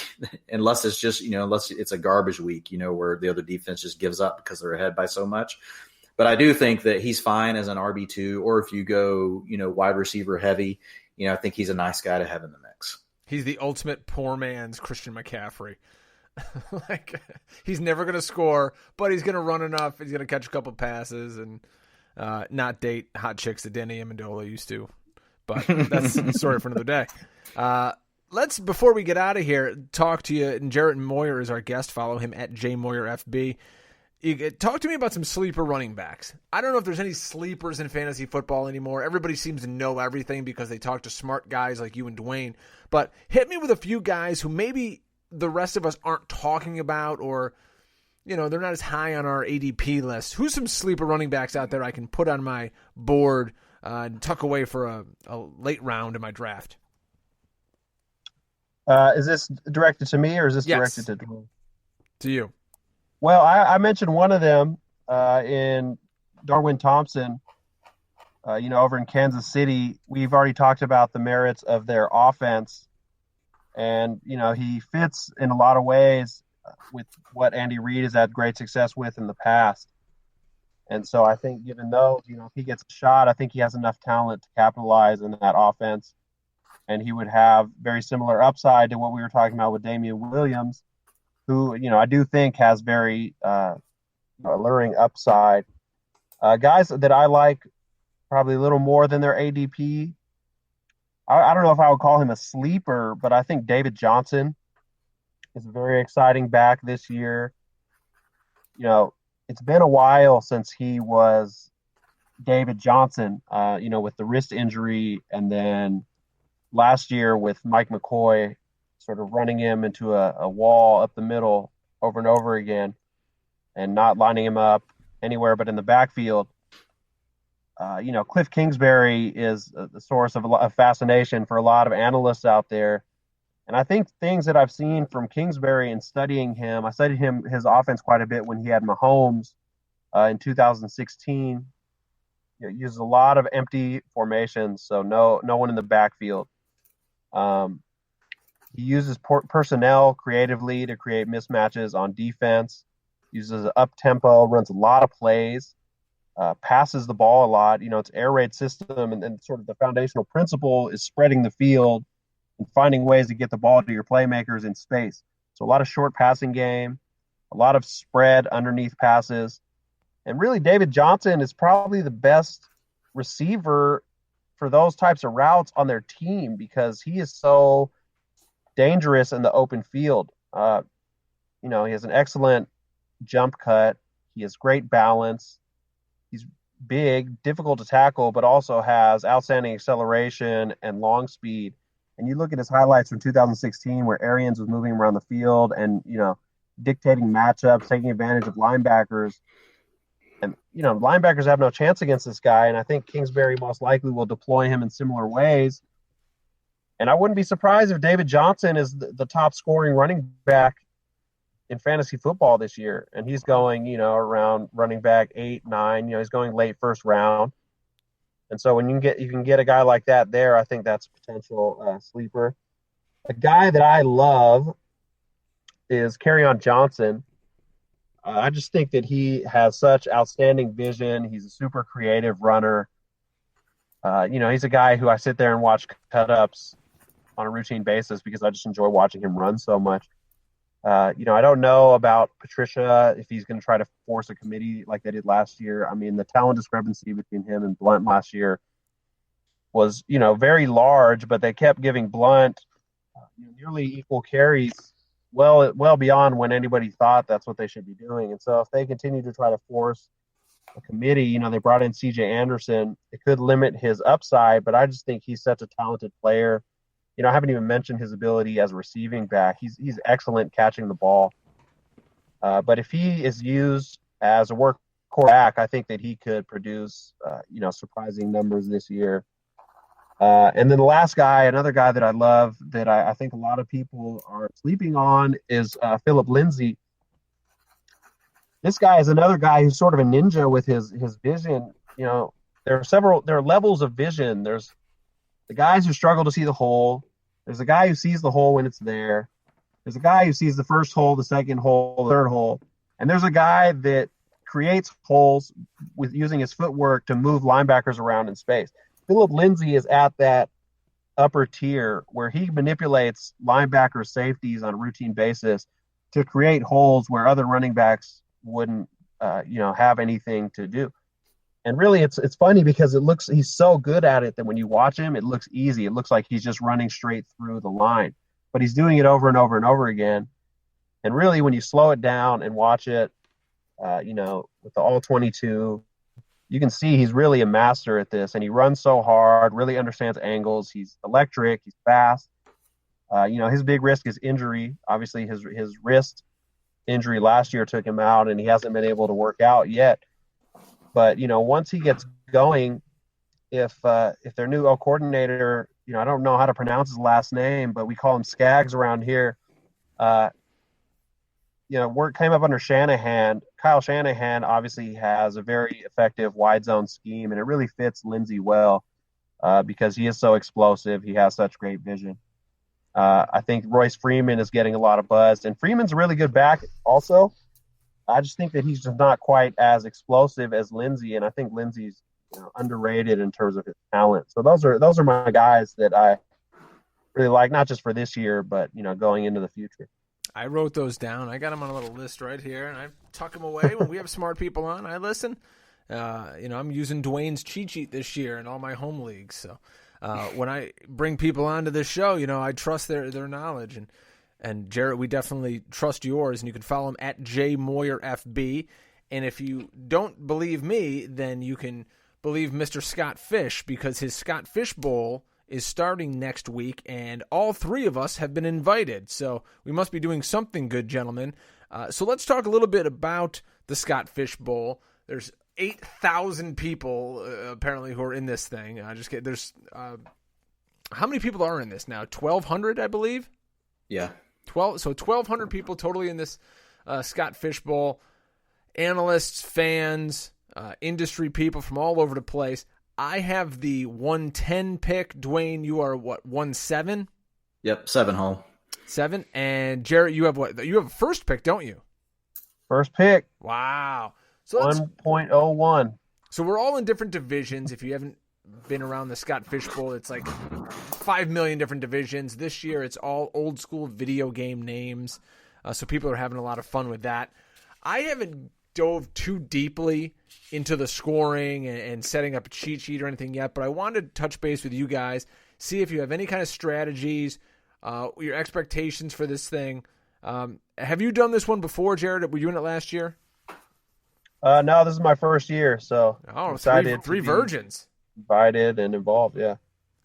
[SPEAKER 3] unless it's just, unless it's a garbage week, where the other defense just gives up because they're ahead by so much. But I do think that he's fine as an RB2, or if you go, wide receiver heavy, I think he's a nice guy to have in the mix.
[SPEAKER 2] He's the ultimate poor man's Christian McCaffrey. Like, he's never going to score, but he's going to run enough. He's going to catch a couple passes and not date hot chicks that Danny Amendola used to. But that's a story for another day. Let's, before we get out of here, talk to you. And Jarrett Moyer is our guest. Follow him at JMoyerFB. Talk to me about some sleeper running backs. I don't know if there's any sleepers in fantasy football anymore. Everybody seems to know everything because they talk to smart guys like you and Dwain. But hit me with a few guys who maybe the rest of us aren't talking about, or, you know, they're not as high on our ADP list. Who's some sleeper running backs out there I can put on my board and tuck away for a late round in my draft?
[SPEAKER 4] Is this directed to me, or is this directed to Dwain?
[SPEAKER 2] To you.
[SPEAKER 4] Well, I mentioned one of them in Darwin Thompson, over in Kansas City. We've already talked about the merits of their offense. And, he fits in a lot of ways with what Andy Reid has had great success with in the past. And so I think given those, if he gets a shot, I think he has enough talent to capitalize in that offense. And he would have very similar upside to what we were talking about with Damian Williams, who, I do think has very alluring upside. Guys that I like probably a little more than their ADP. I don't know if I would call him a sleeper, but I think David Johnson is a very exciting back this year. It's been a while since he was David Johnson, with the wrist injury, and then last year with Mike McCoy sort of running him into a wall up the middle over and over again and not lining him up anywhere but in the backfield. Cliff Kingsbury is the source of fascination for a lot of analysts out there. And I think things that I've seen from Kingsbury and studying him, I studied his offense quite a bit when he had Mahomes in 2016. He uses a lot of empty formations, so no one in the backfield. He uses personnel creatively to create mismatches on defense, uses up-tempo, runs a lot of plays, passes the ball a lot. It's air raid system, and sort of the foundational principle is spreading the field and finding ways to get the ball to your playmakers in space. So a lot of short passing game, a lot of spread underneath passes. And really, David Johnson is probably the best receiver for those types of routes on their team because he is so dangerous in the open field. He has an excellent jump cut. He has great balance. He's big, difficult to tackle, but also has outstanding acceleration and long speed. And you look at his highlights from 2016 where Arians was moving around the field and, dictating matchups, taking advantage of linebackers. And, linebackers have no chance against this guy. And I think Kingsbury most likely will deploy him in similar ways. And I wouldn't be surprised if David Johnson is the top scoring running back in fantasy football this year. And he's going, around running back 8, 9, he's going late first round. And so when you can get a guy like that there, I think that's a potential sleeper. A guy that I love is Kerryon Johnson. I just think that he has such outstanding vision. He's a super creative runner. He's a guy who I sit there and watch cut-ups on a routine basis because I just enjoy watching him run so much. I don't know about Patricia if he's going to try to force a committee like they did last year. I mean, the talent discrepancy between him and Blunt last year was, very large, but they kept giving Blunt nearly equal carries well beyond when anybody thought that's what they should be doing. And so if they continue to try to force a committee, they brought in CJ Anderson, it could limit his upside, but I just think he's such a talented player. I haven't even mentioned his ability as a receiving back. He's excellent catching the ball. But if he is used as a workhorse back, I think that he could produce, surprising numbers this year. And then the last guy, another guy that I love that I think a lot of people are sleeping on is Phillip Lindsay. This guy is another guy who's sort of a ninja with his vision. There are levels of vision. There's the guys who struggle to see the hole. There's a guy who sees the hole when it's there. There's a guy who sees the first hole, the second hole, the third hole. And there's a guy that creates holes with using his footwork to move linebackers around in space. Phillip Lindsay is at that upper tier where he manipulates linebacker safeties on a routine basis to create holes where other running backs wouldn't, have anything to do. And really, it's funny because he's so good at it that when you watch him, it looks easy. It looks like he's just running straight through the line, but he's doing it over and over and over again. And really, when you slow it down and watch it, with the all 22, you can see he's really a master at this, and he runs so hard, really understands angles. He's electric. He's fast. His big risk is injury. Obviously, his wrist injury last year took him out, and he hasn't been able to work out yet. But, once he gets going, if their new coordinator, I don't know how to pronounce his last name, but we call him Skaggs around here. Work came up under Shanahan. Kyle Shanahan obviously has a very effective wide zone scheme, and it really fits Lindsey well because he is so explosive. He has such great vision. I think Royce Freeman is getting a lot of buzz, and Freeman's a really good back also. I just think that he's just not quite as explosive as Lindsey, and I think Lindsey's underrated in terms of his talent. So those are my guys that I really like, not just for this year, but going into the future.
[SPEAKER 2] I wrote those down. I got them on a little list right here, and I tuck them away. When we have smart people on, I listen. I'm using Dwain's cheat sheet this year in all my home leagues. So when I bring people onto this show, I trust their knowledge. And Jarrett, we definitely trust yours, and you can follow him at JMoyerFB. And if you don't believe me, then you can believe Mr. Scott Fish, because his Scott Fishbowl is starting next week, and all three of us have been invited. So we must be doing something good, gentlemen. So let's talk a little bit about the Scott Fishbowl. There's 8,000 people apparently who are in this thing. Just kidding. There's how many people are in this now? 1,200, I believe.
[SPEAKER 3] Yeah.
[SPEAKER 2] 1,200 people totally in this Scott Fishbowl. Analysts, fans, industry people from all over the place. I have the 110 pick. Dwain, you are what, 1-7?
[SPEAKER 3] Yep, 7 hole.
[SPEAKER 2] 7. And Jarrett, you have what? You have a first pick, don't you?
[SPEAKER 4] First pick.
[SPEAKER 2] Wow. So
[SPEAKER 4] 1.01.
[SPEAKER 2] So we're all in different divisions. If you haven't been around the Scott Fishbowl, it's like 5 million different divisions. This year, it's all old school video game names. So people are having a lot of fun with that. I haven't dove too deeply into the scoring and setting up a cheat sheet or anything yet, but I wanted to touch base with you guys, see if you have any kind of strategies, your expectations for this thing. Have you done this one before, Jarrett? Were you doing it last year?
[SPEAKER 4] No, this is my first year, so
[SPEAKER 2] excited. Three virgins.
[SPEAKER 4] Invited and involved, yeah.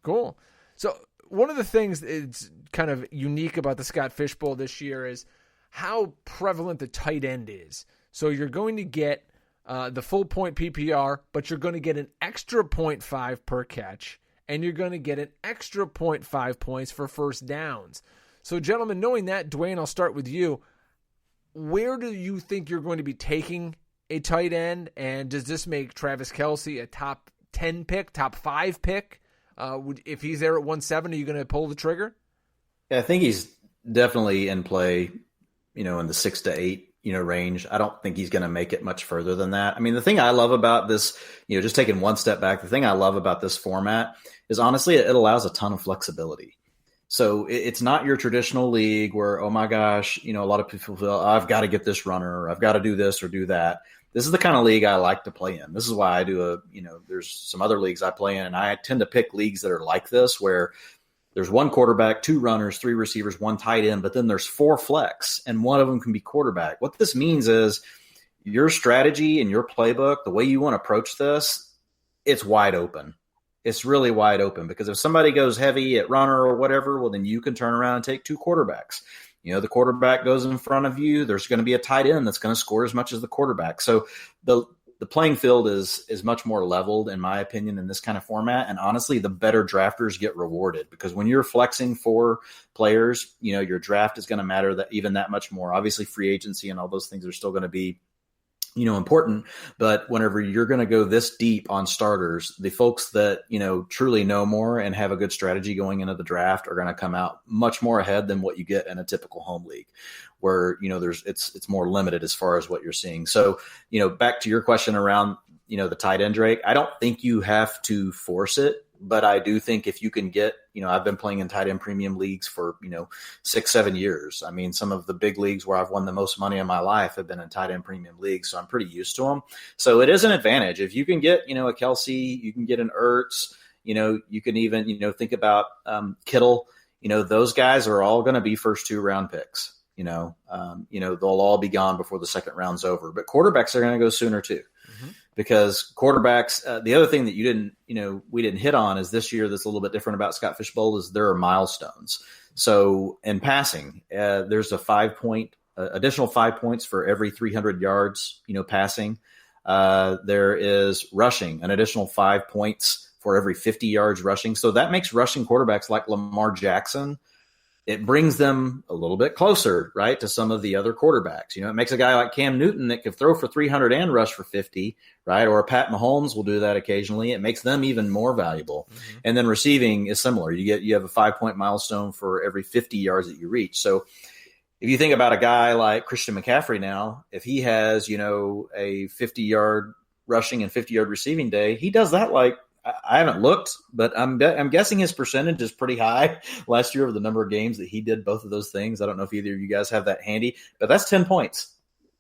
[SPEAKER 2] Cool. So one of the things that's kind of unique about the Scott Fishbowl this year is how prevalent the tight end is. So you're going to get the full point PPR, but you're going to get an extra 0.5 per catch, and you're going to get an extra 0.5 points for first downs. So, gentlemen, knowing that, Dwain, I'll start with you. Where do you think you're going to be taking a tight end, and does this make Travis Kelce a top 10 pick, top 5 pick? If he's there at 1.7, are you going to pull the trigger?
[SPEAKER 3] Yeah, I think he's definitely in play, in the 6 to 8. Range. I don't think he's going to make it much further than that. I mean, the thing I love about this, just taking one step back, the thing I love about this format is honestly, it allows a ton of flexibility. So it's not your traditional league where, oh my gosh, a lot of people feel, I've got to get this runner, or I've got to do this or do that. This is the kind of league I like to play in. This is why I do there's some other leagues I play in, and I tend to pick leagues that are like this, where there's one quarterback, 2 runners, 3 receivers, 1 tight end, but then there's 4 flex, and one of them can be quarterback. What this means is your strategy and your playbook, the way you want to approach this, it's wide open. It's really wide open, because if somebody goes heavy at runner or whatever, well, then you can turn around and take 2 quarterbacks. The quarterback goes in front of you. There's going to be a tight end that's going to score as much as the quarterback. So the playing field is much more leveled, in my opinion, in this kind of format. And honestly, the better drafters get rewarded, because when you're flexing 4 players, your draft is going to matter that much more. Obviously, free agency and all those things are still going to be, important. But whenever you're going to go this deep on starters, the folks that, truly know more and have a good strategy going into the draft are going to come out much more ahead than what you get in a typical home league, where, it's more limited as far as what you're seeing. So, back to your question around, the tight end, Drake, I don't think you have to force it But I do think if you can get, I've been playing in tight end premium leagues for, 6-7 years. I mean, some of the big leagues where I've won the most money in my life have been in tight end premium leagues. So I'm pretty used to them. So it is an advantage. If you can get, a Kelsey, you can get an Ertz, you can even, think about Kittle, those guys are all going to be first 2-round picks. They'll all be gone before the second round's over. But quarterbacks are going to go sooner too. Because quarterbacks, the other thing that we didn't hit on is this year that's a little bit different about Scott Fishbowl is there are milestones. So in passing, there's a additional 5 points for every 300 yards, passing. There is rushing, an additional 5 points for every 50 yards rushing. So that makes rushing quarterbacks like Lamar Jackson, it brings them a little bit closer, right, to some of the other quarterbacks. It makes a guy like Cam Newton that could throw for 300 and rush for 50, right, or Pat Mahomes will do that occasionally. It makes them even more valuable. And then receiving is similar. You have a 5-point milestone for every 50 yards that you reach. So if you think about a guy like Christian McCaffrey now, if he has, a 50-yard rushing and 50-yard receiving day, he does that I haven't looked, but I'm guessing his percentage is pretty high last year of the number of games that he did both of those things. I don't know if either of you guys have that handy, but that's 10 points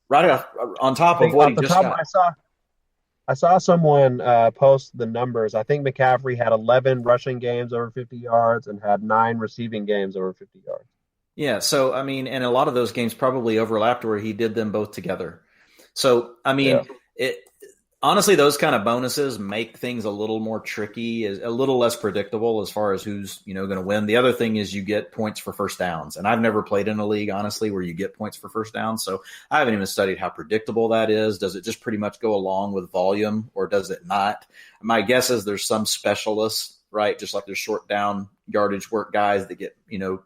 [SPEAKER 3] right off, on top of what he just got.
[SPEAKER 4] I saw someone post the numbers. I think McCaffrey had 11 rushing games over 50 yards and had 9 receiving games over 50 yards.
[SPEAKER 3] Yeah, so, and a lot of those games probably overlapped where he did them both together. So, honestly, those kind of bonuses make things a little more tricky, a little less predictable as far as who's, going to win. The other thing is you get points for first downs. And I've never played in a league, honestly, where you get points for first downs. So I haven't even studied how predictable that is. Does it just pretty much go along with volume or does it not? My guess is there's some specialists, right? Just like there's short down yardage work guys that get,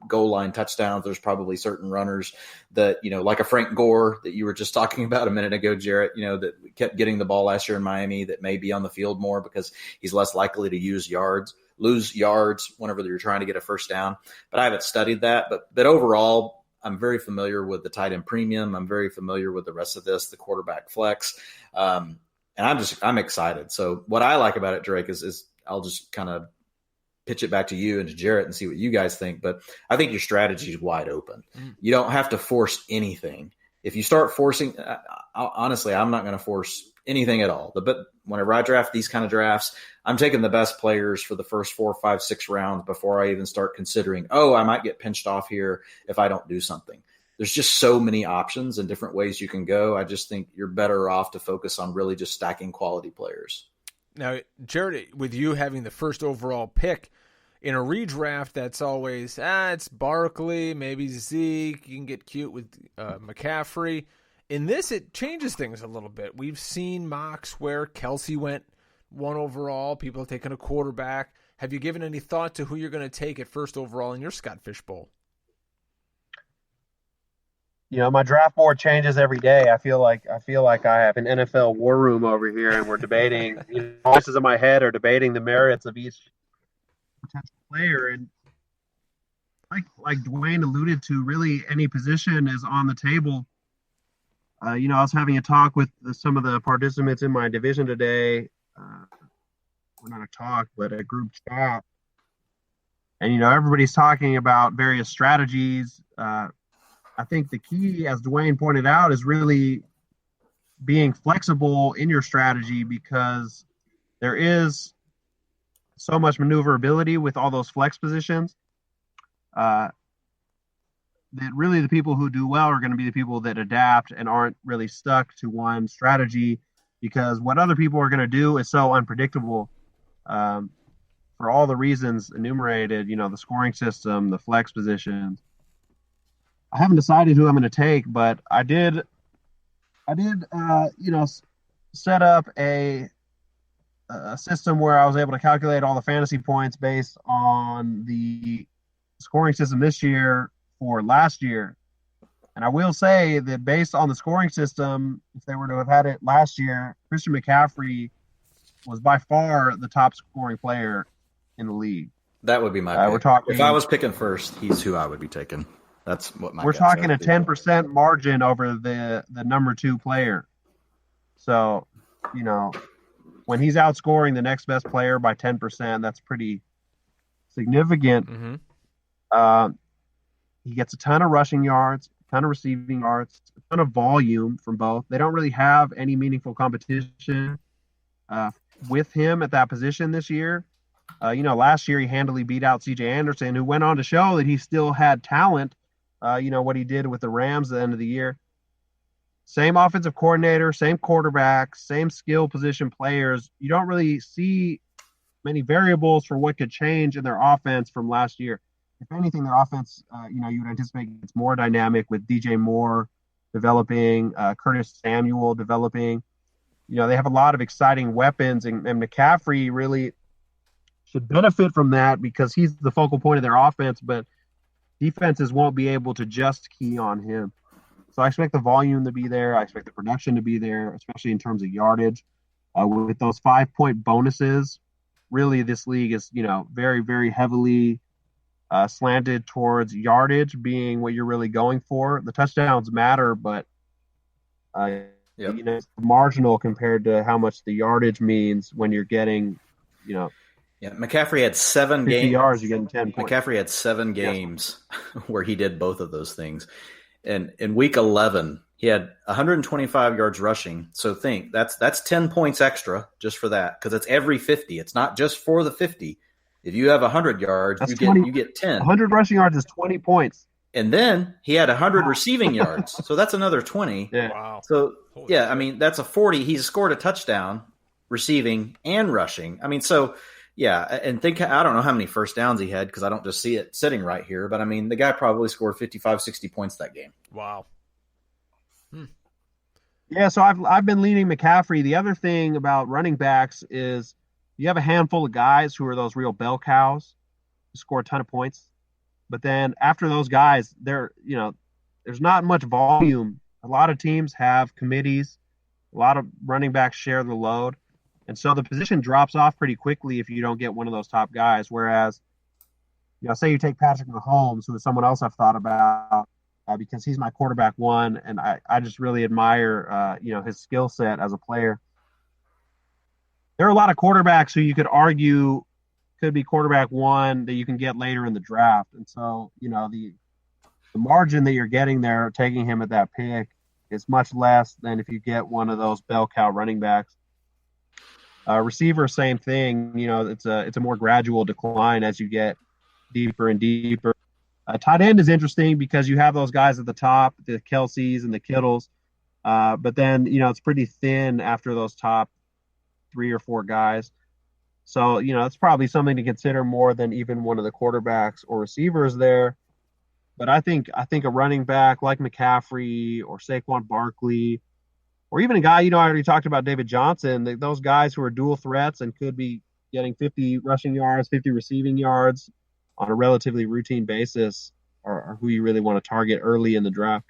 [SPEAKER 3] goal line touchdowns. There's probably certain runners that, like a Frank Gore that you were just talking about a minute ago, Jarrett, that kept getting the ball last year in Miami that may be on the field more because he's less likely to lose yards whenever you're trying to get a first down. But I haven't studied that. But overall, I'm very familiar with the tight end premium. I'm very familiar with the rest of this, the quarterback flex. And I'm excited. So what I like about it, Drake, is I'll just kind of pitch it back to you and to Jarrett and see what you guys think. But I think your strategy is wide open. You don't have to force anything. If you start forcing, honestly, I'm not going to force anything at all. But whenever I draft these kind of drafts, I'm taking the best players for the first 4, 5, 6 rounds before I even start considering, I might get pinched off here if I don't do something. There's just so many options and different ways you can go. I just think you're better off to focus on really just stacking quality players.
[SPEAKER 2] Now, Jarrett, with you having the first overall pick in a redraft, that's always, it's Barkley, maybe Zeke. You can get cute with McCaffrey. In this, it changes things a little bit. We've seen mocks where Kelsey went 1 overall. People have taken a quarterback. Have you given any thought to who you're going to take at first overall in your Scott Fishbowl?
[SPEAKER 4] My draft board changes every day. I feel like I have an NFL war room over here, and we're debating. Voices in my head are debating the merits of each potential player. And like Dwain alluded to, really any position is on the table. I was having a talk with some of the participants in my division today. Well, not a talk, but a group chat. And everybody's talking about various strategies. I think the key, as Dwain pointed out, is really being flexible in your strategy because there is so much maneuverability with all those flex positions that really the people who do well are going to be the people that adapt and aren't really stuck to one strategy because what other people are going to do is so unpredictable for all the reasons enumerated, the scoring system, the flex positions. I haven't decided who I'm going to take, but I did, set up a system where I was able to calculate all the fantasy points based on the scoring system this year for last year. And I will say that based on the scoring system, if they were to have had it last year, Christian McCaffrey was by far the top scoring player in the league.
[SPEAKER 3] That would be my pick. If I was picking first, he's who I would be taking. That's what
[SPEAKER 4] we're talking a 10% margin over the number 2 player. So, when he's outscoring the next best player by 10%, that's pretty significant. He gets a ton of rushing yards, a ton of receiving yards, a ton of volume from both. They don't really have any meaningful competition with him at that position this year. Last year he handily beat out C.J. Anderson, who went on to show that he still had talent. What he did with the Rams at the end of the year. Same offensive coordinator, same quarterback, same skill position players. You don't really see many variables for what could change in their offense from last year. If anything, their offense, you would anticipate it's more dynamic with DJ Moore developing, Curtis Samuel developing. They have a lot of exciting weapons, and McCaffrey really should benefit from that because he's the focal point of their offense, but defenses won't be able to just key on him. So I expect the volume to be there. I expect the production to be there, especially in terms of yardage. With those 5-point bonuses, really this league is, very, very heavily slanted towards yardage being what you're really going for. The touchdowns matter, but it's marginal compared to how much the yardage means when you're getting,
[SPEAKER 3] Yeah, McCaffrey had 7
[SPEAKER 4] 50
[SPEAKER 3] games.
[SPEAKER 4] yards, you're getting 10 points.
[SPEAKER 3] McCaffrey had 7 games where he did both of those things. And in week 11, he had 125 yards rushing. So think that's 10 points extra just for that, because it's every 50. It's not just for the 50. If you have 100 yards, you get 10.
[SPEAKER 4] 100 rushing yards is 20 points.
[SPEAKER 3] And then he had 100 receiving yards. So that's another 20.
[SPEAKER 4] Yeah.
[SPEAKER 2] Wow.
[SPEAKER 3] So, that's a 40. He's scored a touchdown receiving and rushing. And think, I don't know how many first downs he had because I don't just see it sitting right here. But, the guy probably scored 55, 60 points that game.
[SPEAKER 2] Wow.
[SPEAKER 4] Yeah, so I've been leaning McCaffrey. The other thing about running backs is you have a handful of guys who are those real bell cows who score a ton of points. But then after those guys, there's not much volume. A lot of teams have committees. A lot of running backs share the load. And so the position drops off pretty quickly if you don't get one of those top guys. Whereas, say you take Patrick Mahomes, who is someone else I've thought about because he's my quarterback one, and I just really admire, his skill set as a player. There are a lot of quarterbacks who you could argue could be quarterback one that you can get later in the draft. And so, the margin that you're getting there, taking him at that pick, is much less than if you get one of those bell cow running backs. Receiver, same thing. It's a more gradual decline as you get deeper and deeper. Tight end is interesting because you have those guys at the top, the Kelseys and the Kittles, but then it's pretty thin after those top 3 or 4 guys. So it's probably something to consider more than even one of the quarterbacks or receivers there. But I think a running back like McCaffrey or Saquon Barkley, or even a guy, I already talked about David Johnson, those guys who are dual threats and could be getting 50 rushing yards, 50 receiving yards on a relatively routine basis are who you really want to target early in the draft.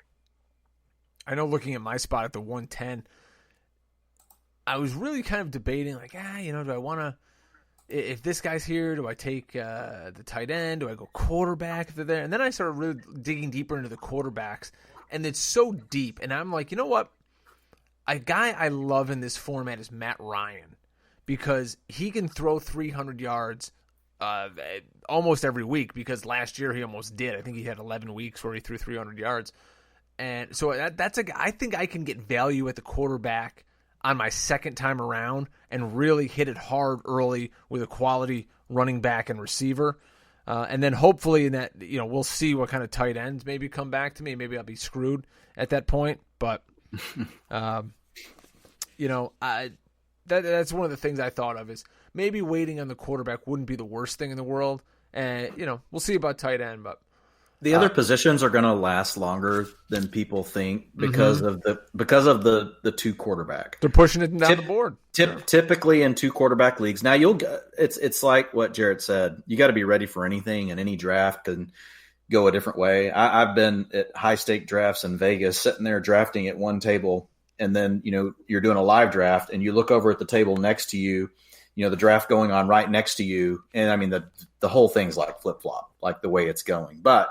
[SPEAKER 2] I know looking at my spot at the 110, I was really kind of debating, do I want to, if this guy's here, do I take the tight end? Do I go quarterback if they're there? And then I started really digging deeper into the quarterbacks, and it's so deep. And I'm like, you know what? A guy I love in this format is Matt Ryan because he can throw 300 yards almost every week because last year he almost did. I think he had 11 weeks where he threw 300 yards. And so that's I think I can get value at the quarterback on my second time around and really hit it hard early with a quality running back and receiver. And then hopefully in that, we'll see what kind of tight ends maybe come back to me. Maybe I'll be screwed at that point, but that's one of the things I thought of is maybe waiting on the quarterback wouldn't be the worst thing in the world. And, we'll see about tight end, but
[SPEAKER 3] the other positions are going to last longer than people think because of the 2 quarterback.
[SPEAKER 2] They're pushing it down the board.
[SPEAKER 3] Typically in 2 quarterback leagues. Now it's like what Jarrett said. You got to be ready for anything, and any draft can go a different way. I've been at high stake drafts in Vegas, sitting there drafting at one table, and then you're doing a live draft, and you look over at the table next to you. The draft going on right next to you, and the whole thing's like flip flop, like the way it's going, but.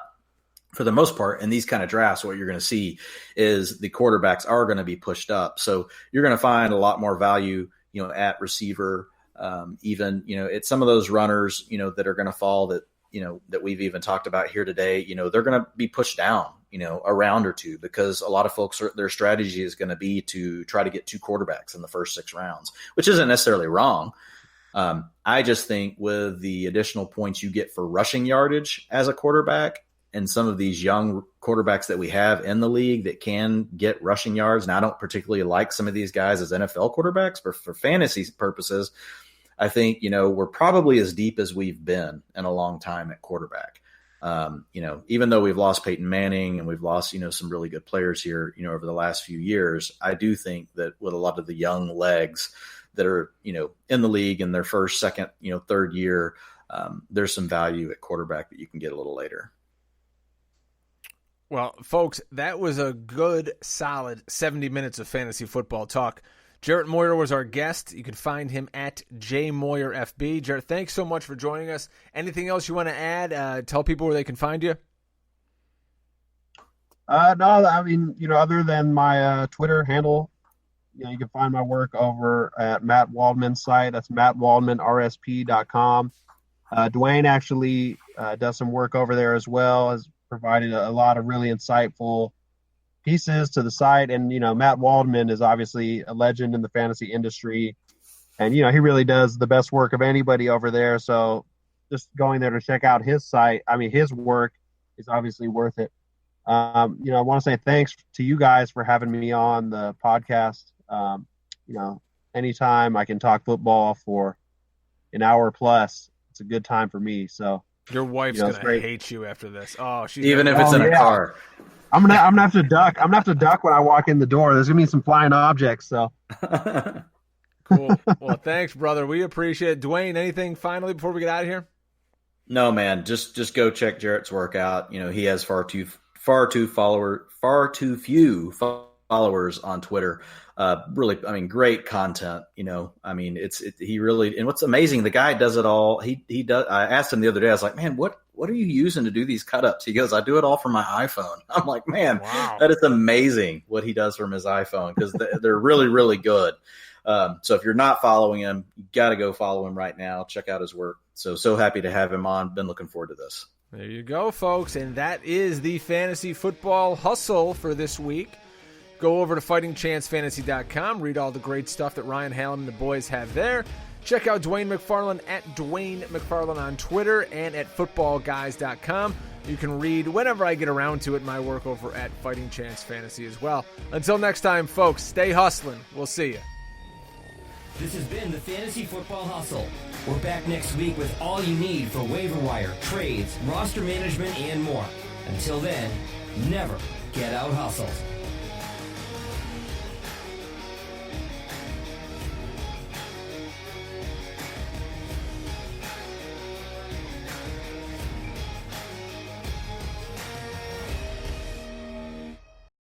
[SPEAKER 3] For the most part, in these kind of drafts, what you're going to see is the quarterbacks are going to be pushed up. So you're going to find a lot more value at receiver, even, it's some of those runners, that are going to fall that, that we've even talked about here today, they're going to be pushed down, a round or two, because a lot of folks, their strategy is going to be to try to get 2 quarterbacks in the first 6 rounds, which isn't necessarily wrong. I just think with the additional points you get for rushing yardage as a quarterback, and some of these young quarterbacks that we have in the league that can get rushing yards, and I don't particularly like some of these guys as NFL quarterbacks, but for fantasy purposes, I think, we're probably as deep as we've been in a long time at quarterback. Even though we've lost Peyton Manning and we've lost, some really good players here, over the last few years, I do think that with a lot of the young legs that are, in the league in their first, second, third year, there's some value at quarterback that you can get a little later.
[SPEAKER 2] Well, folks, that was a good, solid 70 minutes of fantasy football talk. Jarrett Moyer was our guest. You can find him at jmoyerfb. Jarrett, thanks so much for joining us. Anything else you want to add? Tell people where they can find you.
[SPEAKER 4] No, I mean, other than my Twitter handle, you can find my work over at Matt Waldman's site. That's mattwaldmanrsp.com. Dwain actually does some work over there as well, has provided a lot of really insightful pieces to the site. And, Matt Waldman is obviously a legend in the fantasy industry. And, he really does the best work of anybody over there. So just going there to check out his site, his work is obviously worth it. I want to say thanks to you guys for having me on the podcast. Anytime I can talk football for an hour plus, it's a good time for me. So
[SPEAKER 2] your wife's gonna hate you after this. Oh, she's
[SPEAKER 3] even if it's in a car.
[SPEAKER 4] I'm gonna have to duck. I'm gonna have to duck when I walk in the door. There's gonna be some flying objects. So
[SPEAKER 2] cool. Well, thanks, brother. We appreciate it. Dwain, anything finally before we get out of here?
[SPEAKER 3] No, man. Just go check Jarrett's work out. He has far too few followers on Twitter. Really, great content. He really, and what's amazing, the guy does it all. He does. I asked him the other day. I was like, man, what are you using to do these cut ups? He goes, I do it all from my iPhone. I'm like, man, wow. That is amazing what he does from his iPhone, because they're really, really good. So if you're not following him, you got to go follow him right now. Check out his work. So happy to have him on. Been looking forward to this.
[SPEAKER 2] There you go, folks. And that is the Fantasy Football Hustle for this week. Go over to fightingchancefantasy.com. Read all the great stuff that Ryan Hallam and the boys have there. Check out Dwain McFarland at Dwain McFarland on Twitter and at footballguys.com. You can read, whenever I get around to it, my work over at Fighting Chance Fantasy as well. Until next time, folks, stay hustling. We'll see you.
[SPEAKER 1] This has been the Fantasy Football Hustle. We're back next week with all you need for waiver wire, trades, roster management, and more. Until then, never get out hustled.